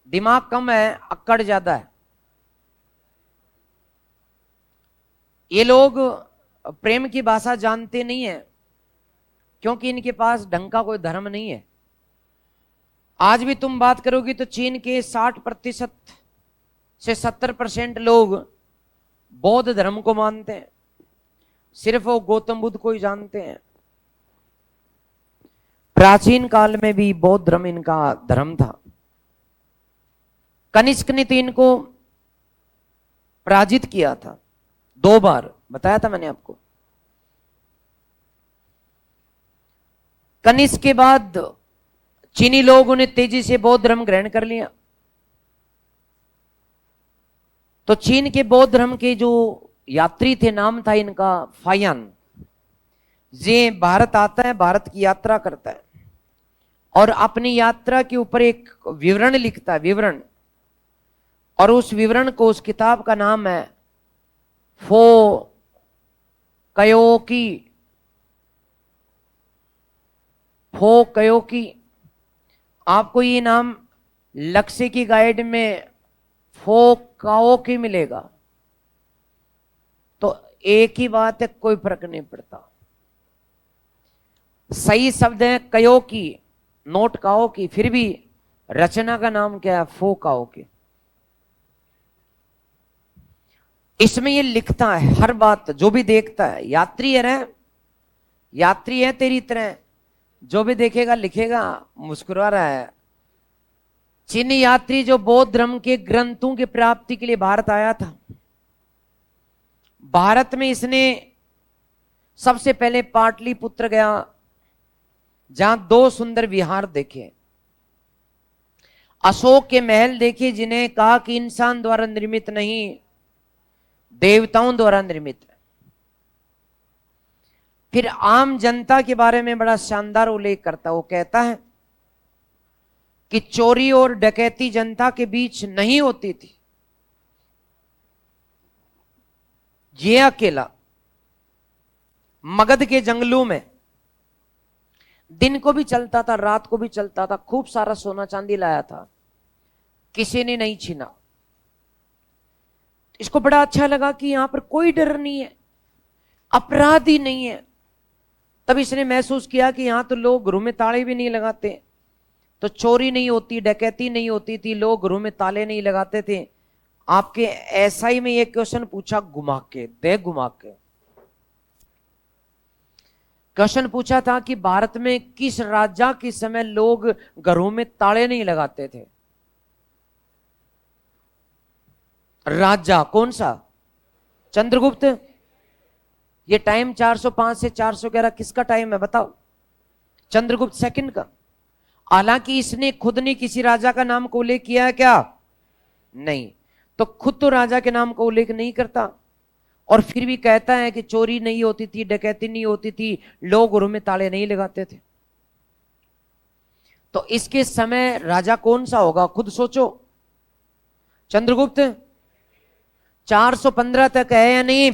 दिमाग कम है, अक्कड़ ज्यादा है। ये लोग प्रेम की भाषा जानते नहीं है, क्योंकि इनके पास ढंग का कोई धर्म नहीं है। आज भी तुम बात करोगी तो चीन के 60% से 70% लोग बौद्ध धर्म को मानते हैं। सिर्फ वो गौतम बुद्ध को ही जानते हैं। प्राचीन काल में भी बौद्ध धर्म इनका धर्म था। कनिष्क ने तो इनको पराजित किया था 2 बार, बताया था मैंने आपको। कनिष्क के बाद चीनी लोगों ने तेजी से बौद्ध धर्म ग्रहण कर लिया। तो चीन के बौद्ध धर्म के जो यात्री थे, नाम था इनका फायान। ये भारत आता है, भारत की यात्रा करता है और अपनी यात्रा के ऊपर एक विवरण लिखता है, विवरण। और उस विवरण को, उस किताब का नाम है फो कयोकी, फो कयोकी। आपको ये नाम लक्ष्य की गाइड में फो काओकी मिलेगा। तो एक ही बात है, कोई फर्क नहीं पड़ता। सही शब्द है कयोकी, नोट काओकी, फिर भी रचना का नाम क्या है? फो काओकी। इसमें ये लिखता है हर बात, जो भी देखता है, यात्री है रे, यात्री है तेरी तरह, जो भी देखेगा लिखेगा, मुस्कुरा रहा है। चीन यात्री जो बौद्ध धर्म के ग्रंथों की प्राप्ति के लिए भारत आया था, भारत में इसने सबसे पहले पाटलिपुत्र गया, जहां 2 सुंदर विहार देखे, अशोक के महल देखे, जिन्हें कहा कि इंसान द्वारा निर्मित नहीं, देवताओं द्वारा निर्मित है। फिर आम जनता के बारे में बड़ा शानदार उल्लेख करता है। वो कहता है कि चोरी और डकैती जनता के बीच नहीं होती थी, ये अकेला मगध के जंगलों में दिन को भी चलता था, रात को भी चलता था, खूब सारा सोना चांदी लाया था, किसी ने नहीं छीना। इसको बड़ा अच्छा लगा कि यहां पर कोई डर नहीं है, अपराध ही नहीं है। तब इसने महसूस किया कि यहां तो लोग घरों में ताले भी नहीं लगाते, तो चोरी नहीं होती, डकैती नहीं होती थी, लोग घरों में ताले नहीं लगाते थे। आपके एसआई में ये क्वेश्चन पूछा, घुमा के दे, घुमा के क्वेश्चन पूछा था कि भारत में किस राजा के समय लोग घरों में ताले नहीं लगाते थे? राजा कौन सा? चंद्रगुप्त। ये टाइम 405 से 411 किसका टाइम है बताओ? चंद्रगुप्त सेकंड का। हालांकि इसने खुद ने किसी राजा का नाम को उल्लेख किया है क्या? नहीं। तो खुद तो राजा के नाम का उल्लेख नहीं करता, और फिर भी कहता है कि चोरी नहीं होती थी, डकैती नहीं होती थी, लोग घरों में ताले नहीं लगाते थे। तो इसके समय राजा कौन सा होगा? खुद सोचो। चंद्रगुप्त। 415 तक है या नहीं?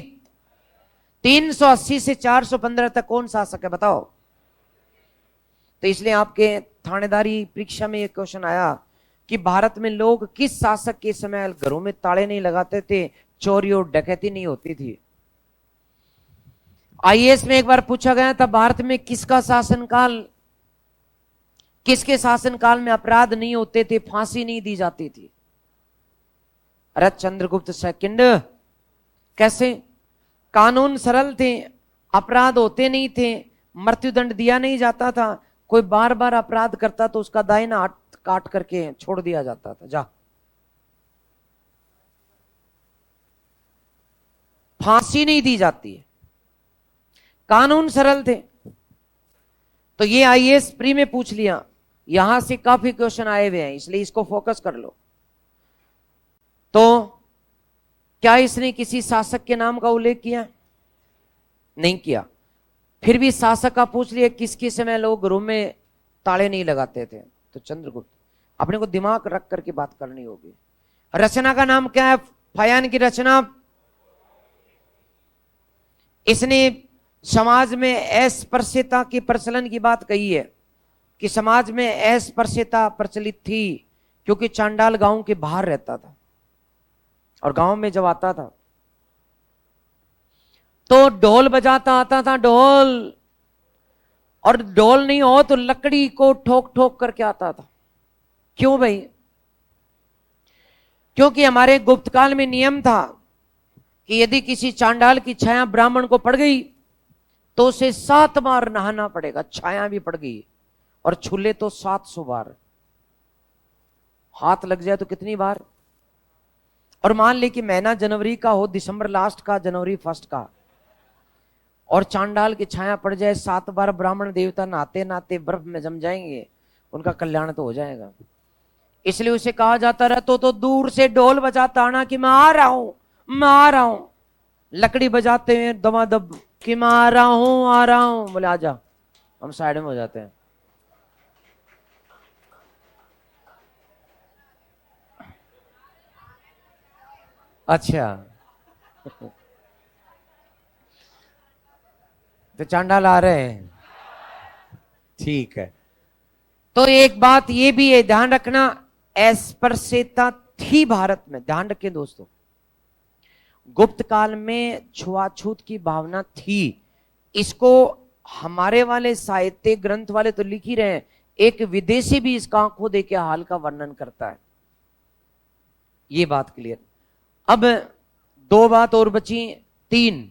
380 से 415 तक कौन शासक है बताओ? तो इसलिए आपके थानेदारी परीक्षा में एक क्वेश्चन आया कि भारत में लोग किस शासक के समय घरों में ताले नहीं लगाते थे, चोरी और डकैती नहीं होती थी। आईएएस में एक बार पूछा गया था, भारत में किसका शासनकाल, किसके शासनकाल में अपराध नहीं होते थे, फांसी नहीं दी जाती थी? अरे चंद्रगुप्त सेकंड। कैसे? कानून सरल थे, अपराध होते नहीं थे, मृत्युदंड दिया नहीं जाता था, कोई बार बार अपराध करता तो उसका दाहिना हाथ काट करके छोड़ दिया जाता था, जा। फांसी नहीं दी जाती है, कानून सरल थे। तो ये आईएएस प्री में पूछ लिया, यहां से काफी क्वेश्चन आए हुए हैं, इसलिए इसको फोकस कर लो। तो क्या इसने किसी शासक के नाम का उल्लेख किया? नहीं किया। फिर भी शासक का पूछ लिया किसके समय लोग घरों में ताले नहीं लगाते थे, तो चंद्रगुप्त। अपने को दिमाग रख करके बात करनी होगी। रचना का नाम क्या है? फायान की रचना। इसने समाज में अस्पृश्यता की प्रचलन की बात कही है कि समाज में अस्पृश्यता प्रचलित थी, क्योंकि चांडाल गांव के बाहर रहता था और गांव में जब आता था तो ढोल बजाता आता था, ढोल, और ढोल नहीं हो तो लकड़ी को ठोक ठोक करके आता था। क्यों भाई? क्योंकि हमारे गुप्तकाल में नियम था कि यदि किसी चांडाल की छाया ब्राह्मण को पड़ गई तो उसे 7 बार नहाना पड़ेगा, छाया भी पड़ गई, और छूले तो 700 बार, हाथ लग जाए तो कितनी बार? और मान ले कि महीना जनवरी का हो, दिसंबर लास्ट का, जनवरी फर्स्ट का, और चांडाल की छाया पड़ जाए 7 बार, ब्राह्मण देवता नहाते नहाते बर्फ में जम जाएंगे, उनका कल्याण तो हो जाएगा। इसलिए उसे कहा जाता रहा तो दूर से ढोल बजाता आना कि मैं आ रहा हूं, मैं आ रहा हूं। लकड़ी बजाते हुए दमादम कि मैं आ रहा हूं आ रहा हूं, बोले आजा, हम साइड में हो जाते हैं। अच्छा तो चांडाल आ रहे हैं, ठीक है। तो एक बात ये भी है, ध्यान रखना, अस्पृश्यता थी भारत में, ध्यान रखें दोस्तों। गुप्त काल में छुआछूत की भावना थी। इसको हमारे वाले साहित्य ग्रंथ वाले तो लिख ही रहे हैं, एक विदेशी भी इसका आंखों देखे हाल का वर्णन करता है। ये बात क्लियर। अब दो बात और बची, तीन।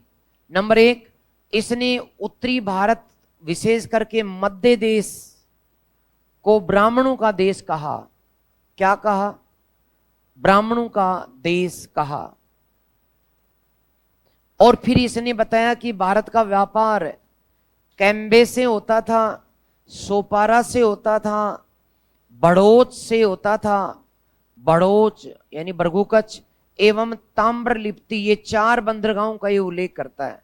नंबर एक, इसने उत्तरी भारत विशेष करके मध्य देश को ब्राह्मणों का देश कहा। क्या कहा? ब्राह्मणों का देश कहा। और फिर इसने बताया कि भारत का व्यापार कैम्बे से होता था, सोपारा से होता था, बड़ोच से होता था, बड़ोच यानी बरगुकच, एवं ताम्रलिप्ति, ये चार बंदरगाहों का ये उल्लेख करता है।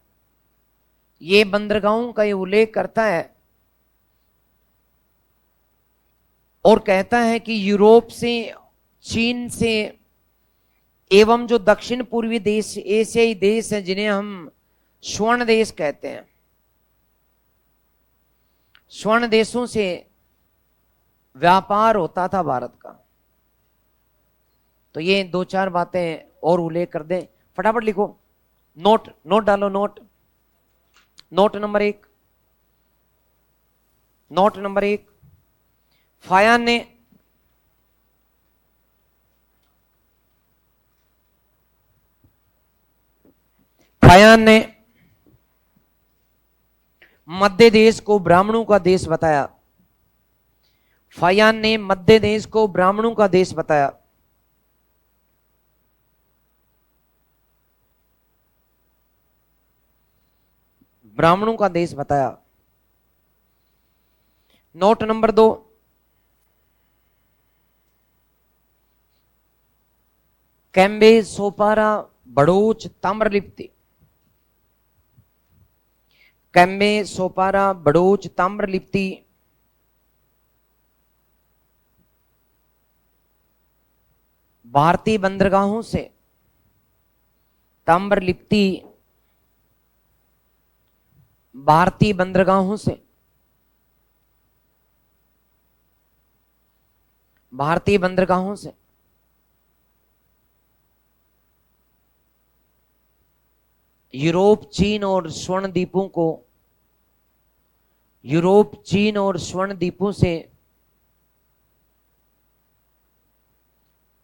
ये बंदरगाहों का ये उल्लेख करता है और कहता है कि यूरोप से, चीन से, एवं जो दक्षिण पूर्वी देश, एशियाई देश हैं जिन्हें हम स्वर्ण देश कहते हैं, स्वर्ण देशों से व्यापार होता था भारत का। तो ये दो चार बातें और उल्लेख कर दें, फटाफट लिखो, नोट नोट डालो, नोट। नोट नंबर एक, नोट नंबर एक, फायान ने फायान ने मध्य देश को ब्राह्मणों का देश बताया। फायान ने मध्य देश को ब्राह्मणों का देश बताया। ब्राह्मणों का देश बताया। नोट नंबर दो, कैम्बे, सोपारा, बड़ोच, ताम्रलिप्ति। कैम्बे, सोपारा, बड़ोच, ताम्रलिप्ति भारतीय बंदरगाहों से, ताम्रलिप्ति भारतीय बंदरगाहों से, भारतीय बंदरगाहों से यूरोप, चीन और स्वर्ण द्वीपों को, यूरोप, चीन और स्वर्ण द्वीपों से,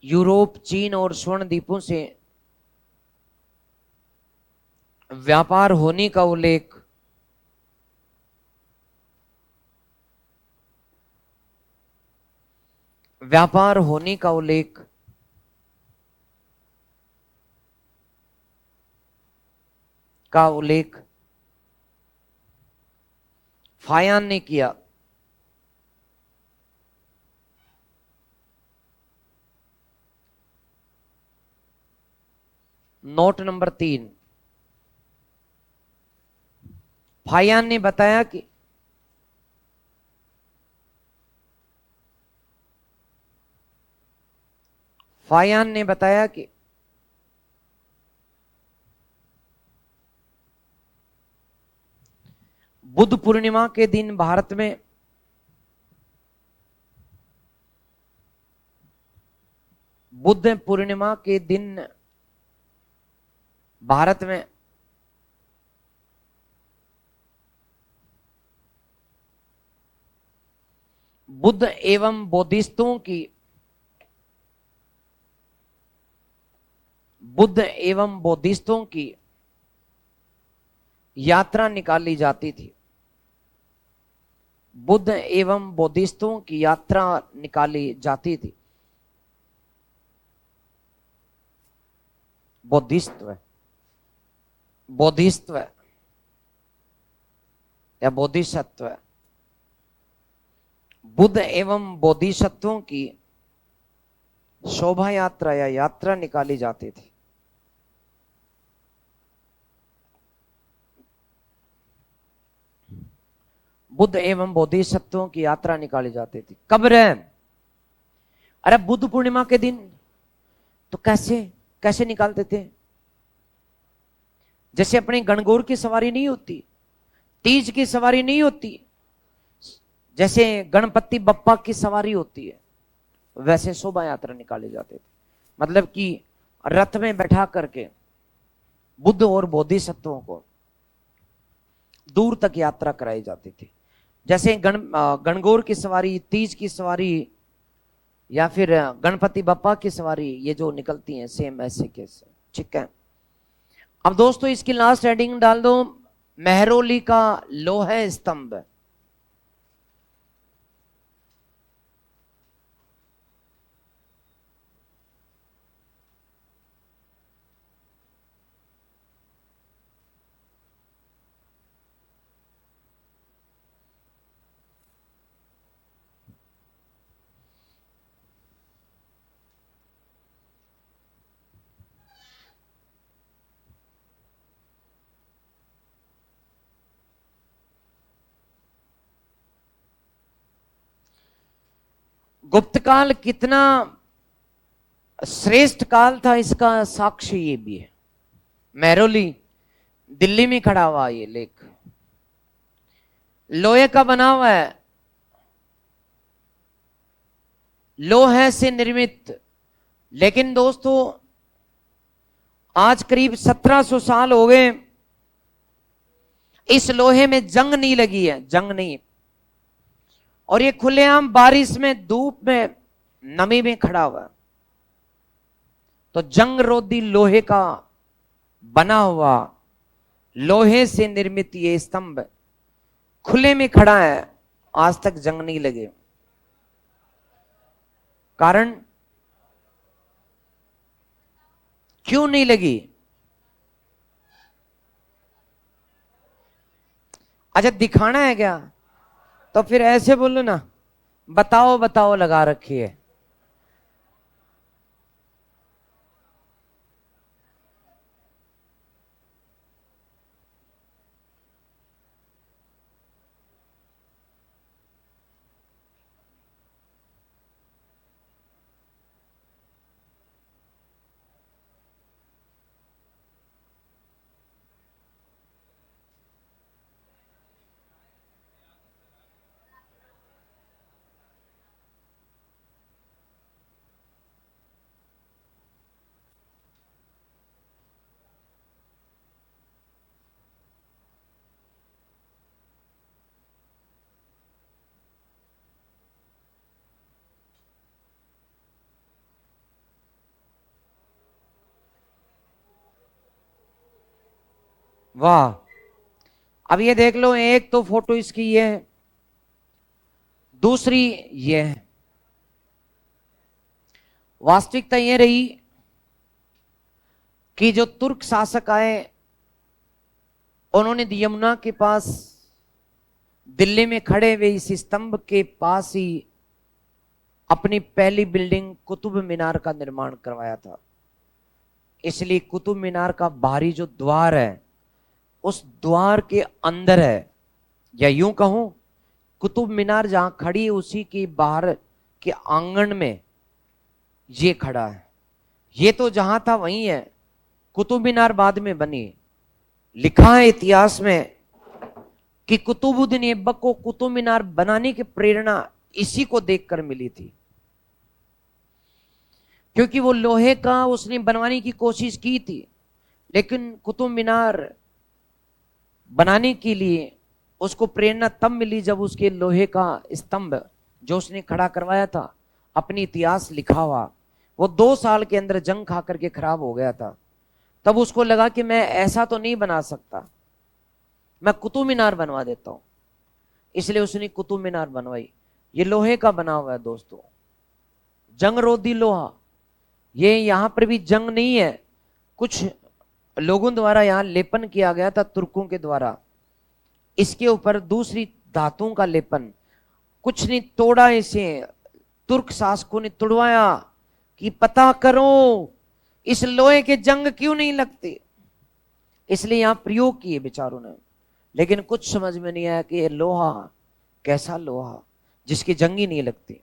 यूरोप, चीन और स्वर्ण द्वीपों से व्यापार होने का उल्लेख, व्यापार होने का उल्लेख का उल्लेख फायान ने किया। नोट नंबर तीन, फायान ने बताया कि फायान ने बताया कि बुद्ध पूर्णिमा के दिन भारत में, बुद्ध पूर्णिमा के दिन भारत में बुद्ध एवं बौद्धिस्टों की, बुद्ध एवं बौद्धिस्टों की यात्रा निकाली जाती थी। बुद्ध एवं बौद्धिस्टों की यात्रा निकाली जाती थी। बौद्धिस्त्व, बौद्धिस्त्व या बोधिसत्व, बुद्ध एवं बोधिसत्वों की शोभा यात्रा या यात्रा निकाली जाती थी। बुद्ध एवं बोधिसत्वों की यात्रा निकाली जाती थी। कब रे? अरे बुद्ध पूर्णिमा के दिन। तो कैसे कैसे निकालते थे? जैसे अपनी गणगौर की सवारी नहीं होती, तीज की सवारी नहीं होती, जैसे गणपति बप्पा की सवारी होती है, वैसे शोभा यात्रा निकाले जाते थे। मतलब कि रथ में बैठा करके बुद्ध और बोधिसत्वों को दूर तक यात्रा कराई जाती थी। जैसे गणगौर की सवारी, तीज की सवारी या फिर गणपति बप्पा की सवारी, ये जो निकलती हैं सेम ऐसे कैसे। ठीक है, अब दोस्तों इसकी लास्ट हेडिंग डाल दो, मेहरौली का लोहे स्तंभ। गुप्त काल कितना श्रेष्ठ काल था, इसका साक्ष्य ये भी है। मेहरौली दिल्ली में खड़ा हुआ ये लेख लोहे का बना हुआ है, लोहे से निर्मित। लेकिन दोस्तों आज करीब 1700 साल हो गए, इस लोहे में जंग नहीं लगी है, जंग नहीं। और ये खुलेआम बारिश में, धूप में, नमी में खड़ा हुआ। तो जंग रोधी लोहे का बना हुआ, लोहे से निर्मित ये स्तंभ खुले में खड़ा है, आज तक जंग नहीं लगे। कारण क्यों नहीं लगी? अच्छा दिखाना है क्या? तो फिर ऐसे बोलो ना, बताओ बताओ लगा रखी है। वाह, अब ये देख लो, एक तो फोटो इसकी ये है, दूसरी ये है। वास्तविकता ये रही कि जो तुर्क शासक आए, उन्होंने यमुना के पास दिल्ली में खड़े हुए इस स्तंभ के पास ही अपनी पहली बिल्डिंग कुतुब मीनार का निर्माण करवाया था। इसलिए कुतुब मीनार का बाहरी जो द्वार है, उस द्वार के अंदर है, या यूं कहूं कुतुब मीनार जहां खड़ी है उसी के बाहर के आंगन में ये खड़ा है। ये तो जहां था वहीं है, कुतुब मीनार बाद में बनी। लिखा है इतिहास में कि कुतुबुद्दीन ऐबक को कुतुब मीनार बनाने की प्रेरणा इसी को देखकर मिली थी, क्योंकि वो लोहे का उसने बनवाने की कोशिश की थी, लेकिन कुतुब मीनार बनाने के लिए उसको प्रेरणा तब मिली जब उसके लोहे का स्तंभ जो उसने खड़ा करवाया था, अपनी इतिहास लिखा हुआ, वो 2 साल के अंदर जंग खा करके खराब हो गया था। तब उसको लगा कि मैं ऐसा तो नहीं बना सकता, मैं कुतुब मीनार बनवा देता हूं। इसलिए उसने कुतुब मीनार बनवाई। ये लोहे का बना हुआ है दोस्तों, जंग रोधी लोहा। ये यहां पर भी जंग नहीं है, कुछ लोगों द्वारा यहां लेपन किया गया था, तुर्कों के द्वारा। इसके ऊपर दूसरी धातुओं का लेपन, कुछ नहीं तोड़ा इसे, तुर्क शासकों ने तुड़वाया कि पता करो इस लोहे के जंग क्यों नहीं लगते, इसलिए यहां प्रयोग किए बेचारों ने। लेकिन कुछ समझ में नहीं आया कि ये लोहा कैसा लोहा जिसकी जंग ही नहीं लगती।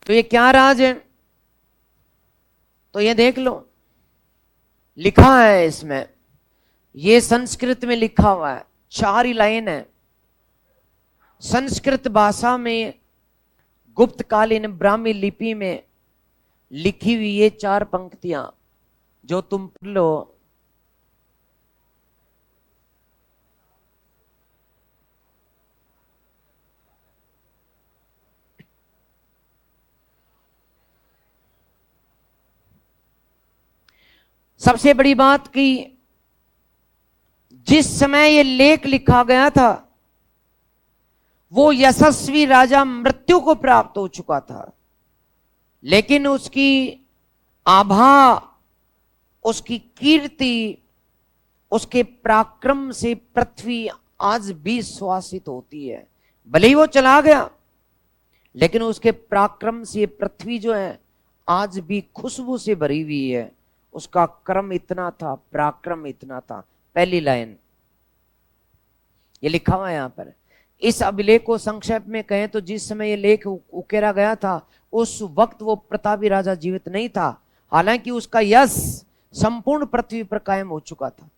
तो ये क्या राज है? तो ये देख लो, लिखा है इसमें, ये संस्कृत में लिखा हुआ है, 4 ही लाइन है। संस्कृत भाषा में गुप्तकालीन ब्राह्मी लिपि में लिखी हुई ये 4 पंक्तियां जो तुम पढ़ लो, सबसे बड़ी बात कि जिस समय ये लेख लिखा गया था वो यशस्वी राजा मृत्यु को प्राप्त हो चुका था, लेकिन उसकी आभा, उसकी कीर्ति, उसके पराक्रम से पृथ्वी आज भी सुवासित होती है। भले ही वो चला गया, लेकिन उसके पराक्रम से पृथ्वी जो है आज भी खुशबू से भरी हुई है। उसका कर्म इतना था, पराक्रम इतना था। पहली लाइन ये लिखा हुआ है यहां पर। इस अभिलेख को संक्षेप में कहें तो जिस समय ये लेख उकेरा गया था उस वक्त वो प्रतापी राजा जीवित नहीं था, हालांकि उसका यश संपूर्ण पृथ्वी पर कायम हो चुका था।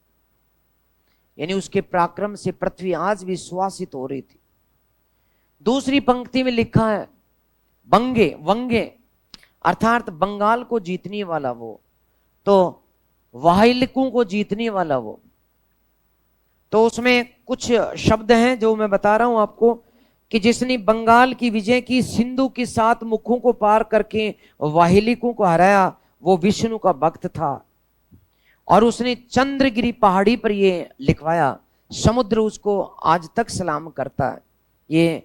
यानी उसके पराक्रम से पृथ्वी आज भी सुवासित हो रही थी। दूसरी पंक्ति में लिखा है वंगे, वंगे अर्थात बंगाल को जीतने वाला वो, तो वाहिलिकों को जीतने वाला वो। तो उसमें कुछ शब्द हैं जो मैं बता रहा हूं आपको कि जिसने बंगाल की विजय की, सिंधु के 7 मुखों को पार करके वाहिलिकों को हराया, वो विष्णु का भक्त था। और उसने चंद्रगिरी पहाड़ी पर ये लिखवाया, समुद्र उसको आज तक सलाम करता है। ये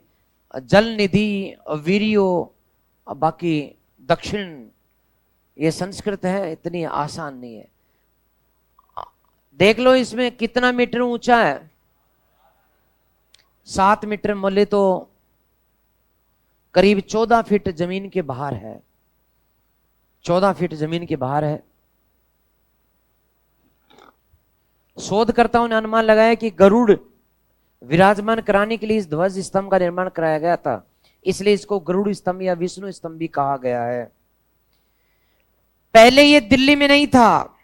जल निधि, वीरियो, बाकी दक्षिण, ये संस्कृत है, इतनी आसान नहीं है। देख लो इसमें कितना मीटर ऊंचा है, 7 मीटर, मोले तो करीब 14 फीट जमीन के बाहर है, 14 फीट जमीन के बाहर है। शोधकर्ताओं ने अनुमान लगाया कि गरुड़ विराजमान कराने के लिए इस ध्वज स्तंभ का निर्माण कराया गया था, इसलिए इसको गरुड़ स्तंभ या विष्णु स्तंभ भी कहा गया है। पहले ये दिल्ली में नहीं था,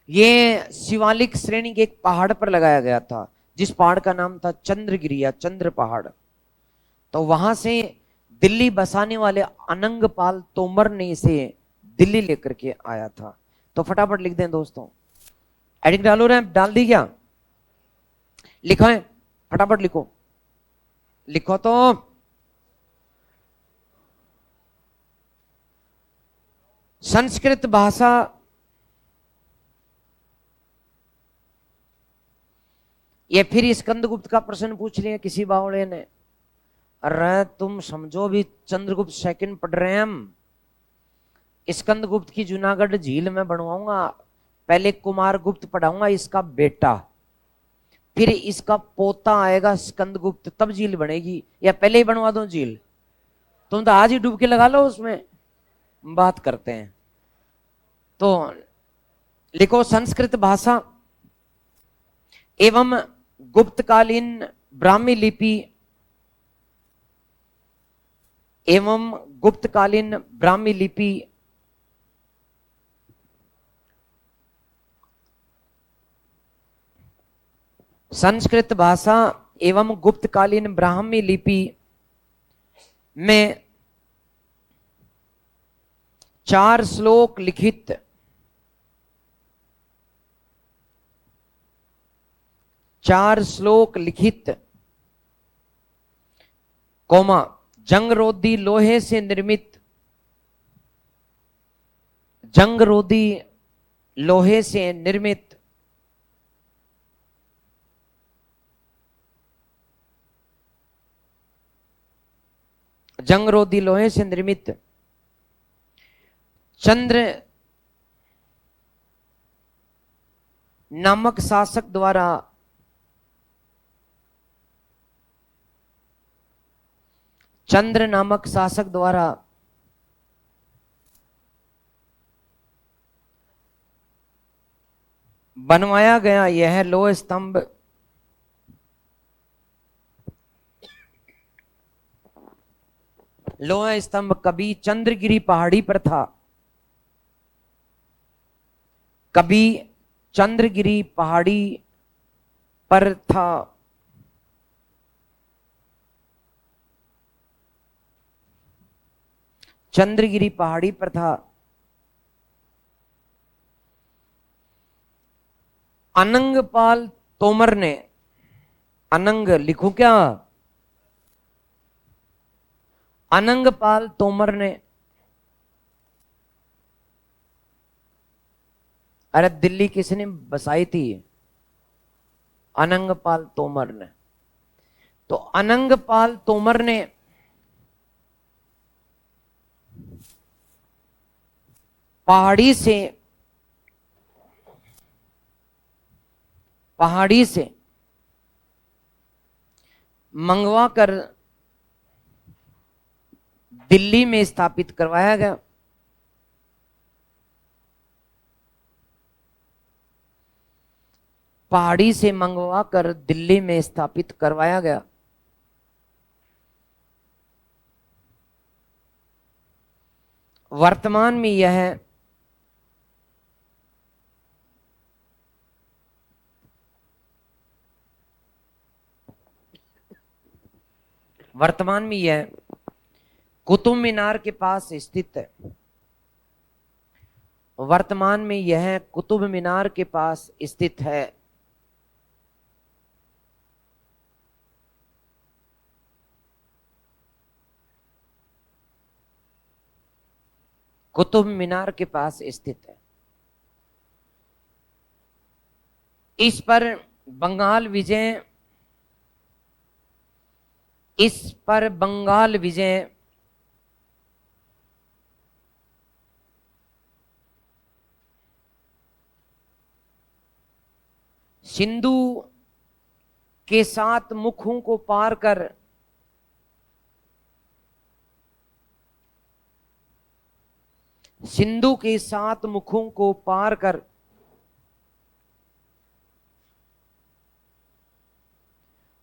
ये शिवालिक श्रेणी के एक पहाड़ पर लगाया गया था, जिस पहाड़ का नाम था चंद्रगिरी या चंद्र पहाड़। तो वहां से दिल्ली बसाने वाले अनंगपाल तोमर ने इसे दिल्ली लेकर के आया था। तो फटाफट लिख दें दोस्तों, एडिंग डालो रहे, डाल दी क्या? लिखो है, फटाफट लिखो, लिखो तो। संस्कृत भाषा ये फिर स्कंदगुप्त का प्रश्न पूछ लिया किसी बावड़े ने। अरे तुम समझो भी चंद्रगुप्त सेकंड पढ़ रहे हैं हम। स्कंदगुप्त की जूनागढ़ झील में बनवाऊंगा, पहले कुमार गुप्त पढ़ाऊंगा, इसका बेटा, फिर इसका पोता आएगा स्कंदगुप्त, तब झील बनेगी। या पहले ही बनवा दो झील? तुम तो आज ही डुबकी लगा लो उसमें, बात करते हैं। तो लिखो, संस्कृत भाषा एवं गुप्तकालीन ब्राह्मी लिपि एवं गुप्तकालीन ब्राह्मी लिपि संस्कृत भाषा एवं गुप्तकालीन ब्राह्मी लिपि में 4 श्लोक लिखित, 4 श्लोक लिखित, कोमा जंगरोधी लोहे से निर्मित, जंगरोधी लोहे से निर्मित जंगरोधी लोहे से निर्मित चंद्र नामक शासक द्वारा चंद्र नामक शासक द्वारा बनवाया गया यह लोह स्तंभ लोहा स्तंभ कभी चंद्रगिरी पहाड़ी पर था, कभी चंद्रगिरी पहाड़ी पर था। चंद्रगिरी पहाड़ी पर था। अनंगपाल तोमर ने, अनंग लिखूं क्या? अनंगपाल तोमर ने, अरे दिल्ली किसने बसाई थी? अनंगपाल तोमर ने। तो अनंगपाल तोमर ने पहाड़ी से मंगवा कर दिल्ली में स्थापित करवाया गया। पहाड़ी से मंगवा कर दिल्ली में स्थापित करवाया गया। वर्तमान में यह कुतुब मीनार के पास स्थित है। वर्तमान में यह कुतुब मीनार के पास स्थित है। कुतुब मीनार के पास स्थित है। इस पर बंगाल विजय सिंधु के 7 मुखों को पार कर सिंधु के 7 मुखों को पार कर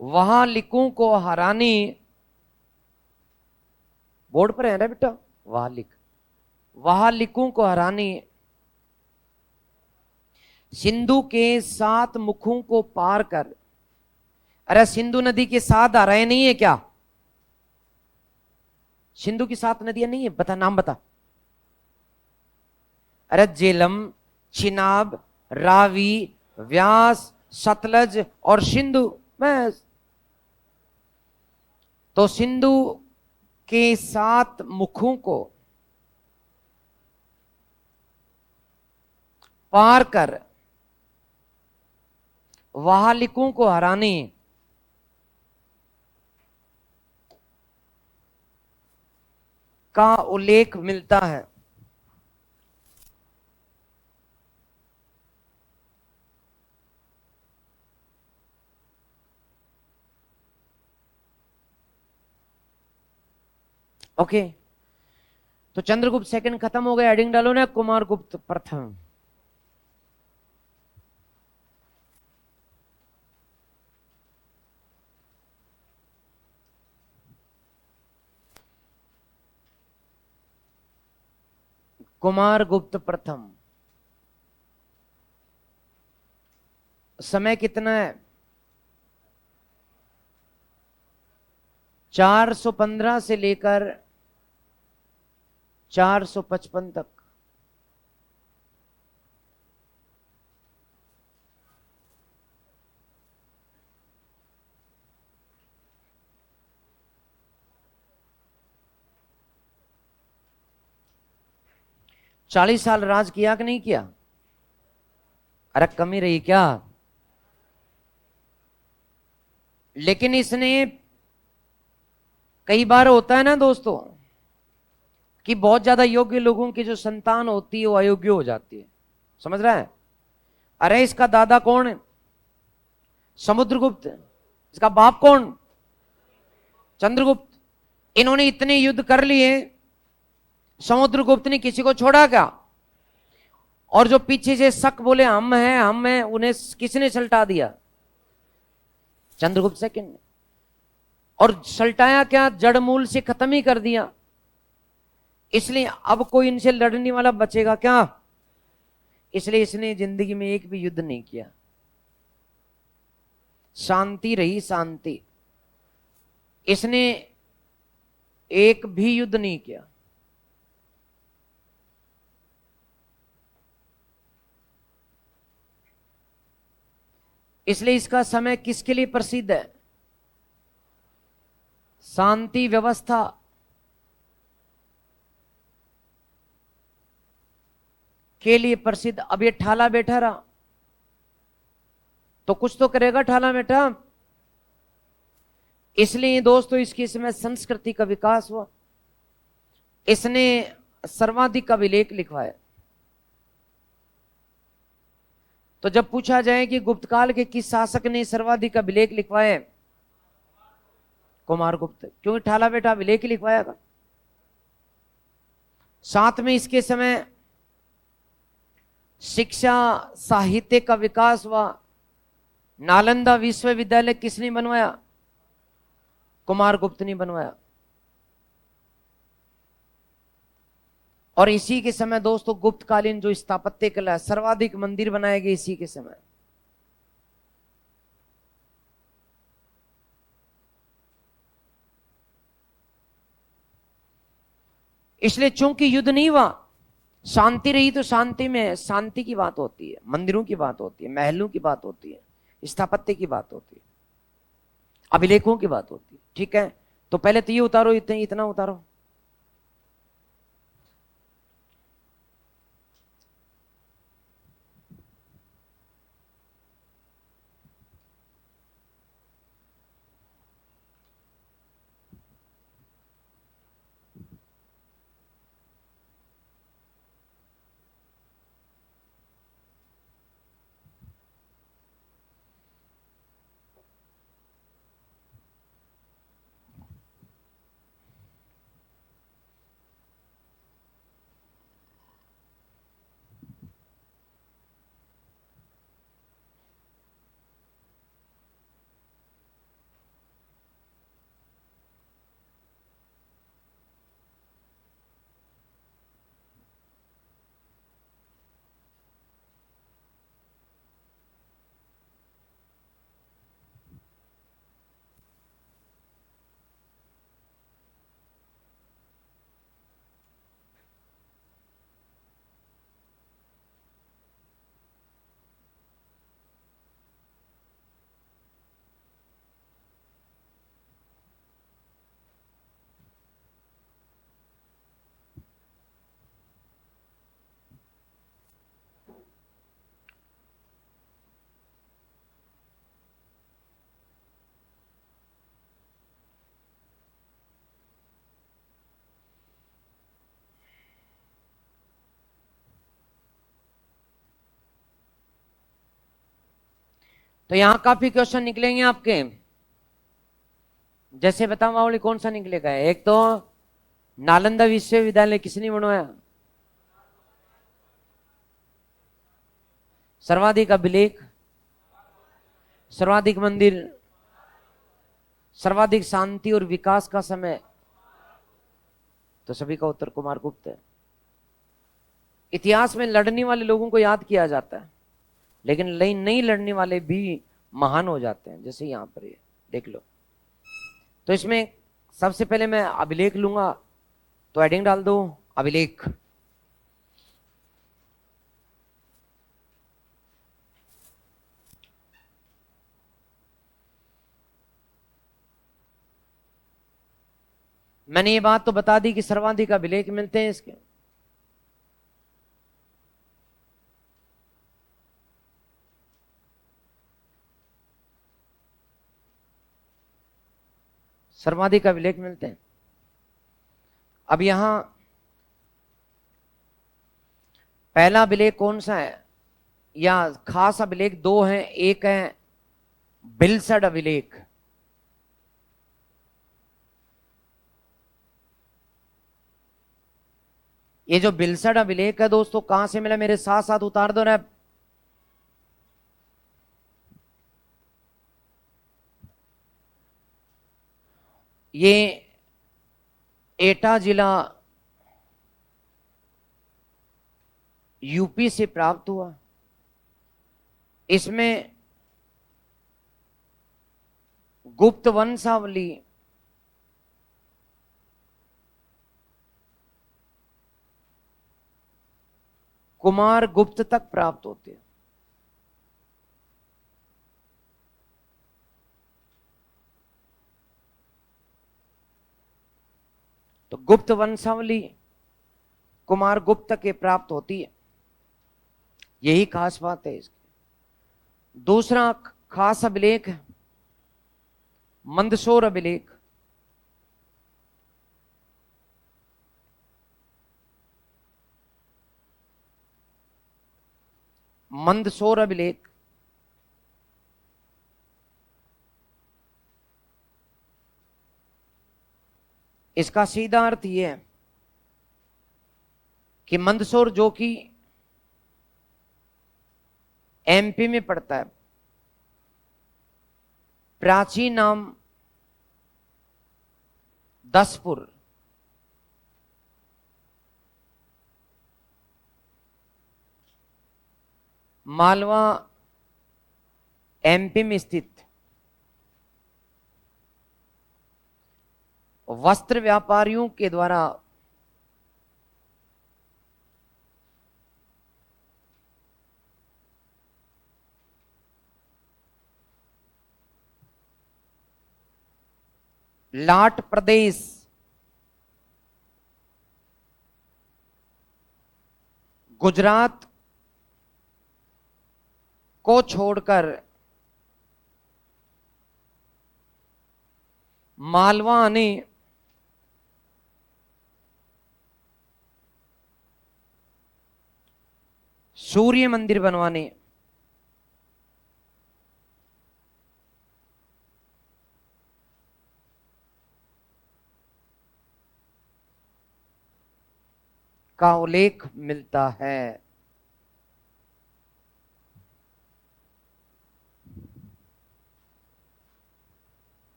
वहालिकों को हराने, बोर्ड पर है ना बेटा, वहालिकों को हराने सिंधु के 7 मुखों को पार कर। अरे सिंधु नदी के 7 धाराएं नहीं है क्या? सिंधु की 7 नदियां नहीं है? बता, नाम बता। अरे झेलम, चिनाब, रावी, व्यास, सतलज और सिंधु। मैं तो सिंधु के 7 मुखों को पार कर वहालिकों को हराने का उल्लेख मिलता है। ओके, तो चंद्रगुप्त सेकंड खत्म हो गया, हेडिंग डालो ना, कुमार गुप्त प्रथम। कुमार गुप्त प्रथम। समय कितना है? 415 से लेकर 455 तक। चालीस साल राज किया कि नहीं किया? अरे कमी रही क्या? लेकिन इसने, कई बार होता है ना दोस्तों कि बहुत ज्यादा योग्य लोगों की जो संतान होती है वो अयोग्य हो जाती है। समझ रहा है? अरे इसका दादा कौन है? समुद्रगुप्त। इसका बाप कौन? चंद्रगुप्त। इन्होंने इतने युद्ध कर लिए, समुद्रगुप्त ने किसी को छोड़ा क्या? और जो पीछे से शक बोले हम हैं, उन्हें किसने सल्टा दिया? चंद्रगुप्त सेकंड ने। और सल्टाया क्या, जड़ मूल से खत्म ही कर दिया। इसलिए अब कोई इनसे लड़ने वाला बचेगा क्या? इसलिए इसने जिंदगी में एक भी युद्ध नहीं किया, शांति रही, शांति। इसने एक भी युद्ध नहीं किया। इसलिए इसका समय किसके लिए प्रसिद्ध है? शांति व्यवस्था के लिए प्रसिद्ध। अब ये ठाला बैठा रहा तो कुछ तो करेगा ठाला बैठा। इसलिए दोस्तों इसकी समय संस्कृति का विकास हुआ। इसने सर्वाधिक अभिलेख लिखवाया। तो जब पूछा जाए कि गुप्त काल के किस शासक ने सर्वाधिक अभिलेख लिखवाए, कुमारगुप्त, क्योंकि ठाला बेटा अभिलेख ही लिखवाया था। साथ में इसके समय शिक्षा साहित्य का विकास हुआ। नालंदा विश्वविद्यालय किसने बनवाया? कुमारगुप्त ने बनवाया। और इसी के समय दोस्तों गुप्तकालीन जो स्थापत्य कला है, सर्वाधिक मंदिर बनाए गए इसी के समय। इसलिए चूंकि युद्ध नहीं हुआ, शांति रही, तो शांति में शांति की बात होती है, मंदिरों की बात होती है, महलों की बात होती है, स्थापत्य की बात होती है, अभिलेखों की बात होती है। ठीक है, तो पहले तो ये उतारो, इतना उतारो। तो यहां काफी क्वेश्चन निकलेंगे आपके। जैसे बताओ मामूली कौन सा निकलेगा? एक तो नालंदा विश्वविद्यालय किसने बनवाया? सर्वाधिक अभिलेख, सर्वाधिक मंदिर, सर्वाधिक शांति और विकास का समय, तो सभी का उत्तर कुमारगुप्त है। इतिहास में लड़ने वाले लोगों को याद किया जाता है, लेकिन नहीं लड़ने वाले भी महान हो जाते हैं, जैसे यहां पर ये देख लो। तो इसमें सबसे पहले मैं अभिलेख लूंगा, तो हेडिंग डाल दो अभिलेख। मैंने ये बात तो बता दी कि सर्वाधिक अभिलेख मिलते हैं इसके। सर्वाधिक अभिलेख मिलते हैं। अब यहां पहला अभिलेख कौन सा है, या खास अभिलेख दो हैं। एक है बिलसड अभिलेख, ये जो बिलसड अभिलेख है दोस्तों कहां से मिला, मेरे साथ साथ उतार दो ना। ये एटा जिला यूपी से प्राप्त हुआ। इसमें गुप्त वंशावली कुमार गुप्त तक प्राप्त होते हैं। तो गुप्त वंशावली कुमार गुप्त के प्राप्त होती है, यही खास बात है इसकी। दूसरा खास अभिलेख है मंदसौर अभिलेख। मंदसौर अभिलेख इसका सीधा अर्थ यह है कि मंदसौर जो कि एमपी में पड़ता है, प्राचीन नाम दसपुर, मालवा एमपी में स्थित वस्त्र व्यापारियों के द्वारा लाट प्रदेश गुजरात को छोड़कर मालवा ने सूर्य मंदिर बनवाने का उल्लेख मिलता है।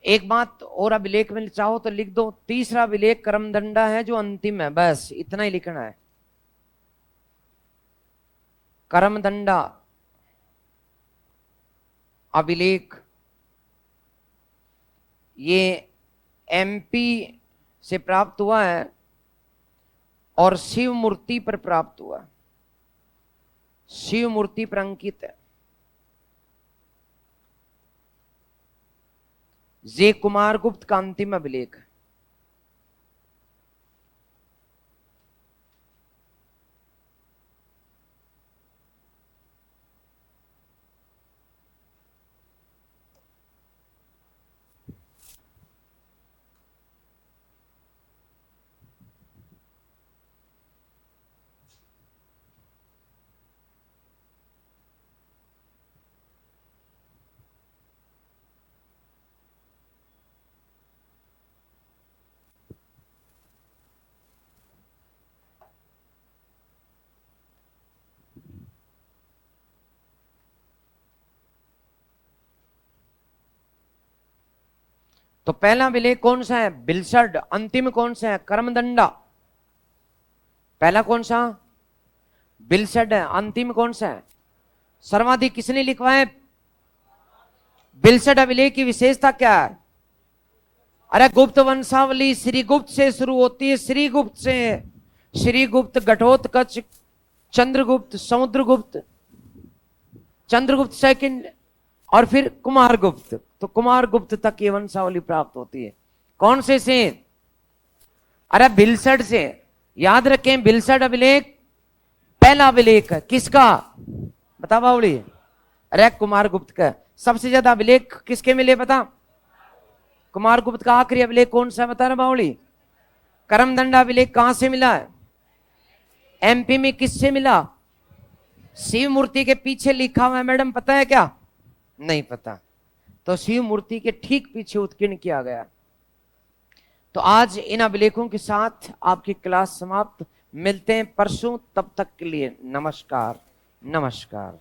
एक बात और अभिलेख में चाहो तो लिख दो, तीसरा अभिलेख कर्मदंडा है जो अंतिम है, बस इतना ही लिखना है। कर्मदंडा अभिलेख ये एमपी से प्राप्त हुआ है और शिव मूर्ति पर प्राप्त हुआ, शिव मूर्ति पर अंकित है। ये कुमार गुप्त का अंतिम अभिलेख है। तो पहला अभिलेख कौन सा है? बिलसड। अंतिम कौन सा है? कर्मदंडा। पहला कौन सा? बिलसड है। अंतिम कौन सा है? सर्वाधिक किसने लिखवाए? बिलसड अभिलेख की विशेषता क्या है? अरे गुप्त वंशावली श्रीगुप्त से शुरू होती है, श्रीगुप्त से। श्रीगुप्त घटोत्कच चंद्रगुप्त, समुद्रगुप्त, चंद्रगुप्त सेकंड, और फिर कुमारगुप्त। तो कुमारगुप्त तक ये वंशावली प्राप्त होती है। कौन से? अरे भिलसड से। याद रखें, भिलसड अभिलेख पहला अभिलेख है किसका? बता बावली। अरे कुमारगुप्त का। सबसे ज्यादा अभिलेख किसके मिले बता? कुमारगुप्त का। आखिरी अभिलेख कौन सा बता रहा बावली? करमदंडा अभिलेख कहां से मिला है? एमपी में। किससे मिला? शिव मूर्ति के पीछे लिखा हुआ है मैडम, पता है क्या? नहीं पता। तो शिव मूर्ति के ठीक पीछे उत्कीर्ण किया गया। तो आज इन अभिलेखों के साथ आपकी क्लास समाप्त। मिलते हैं परसों, तब तक के लिए नमस्कार। नमस्कार।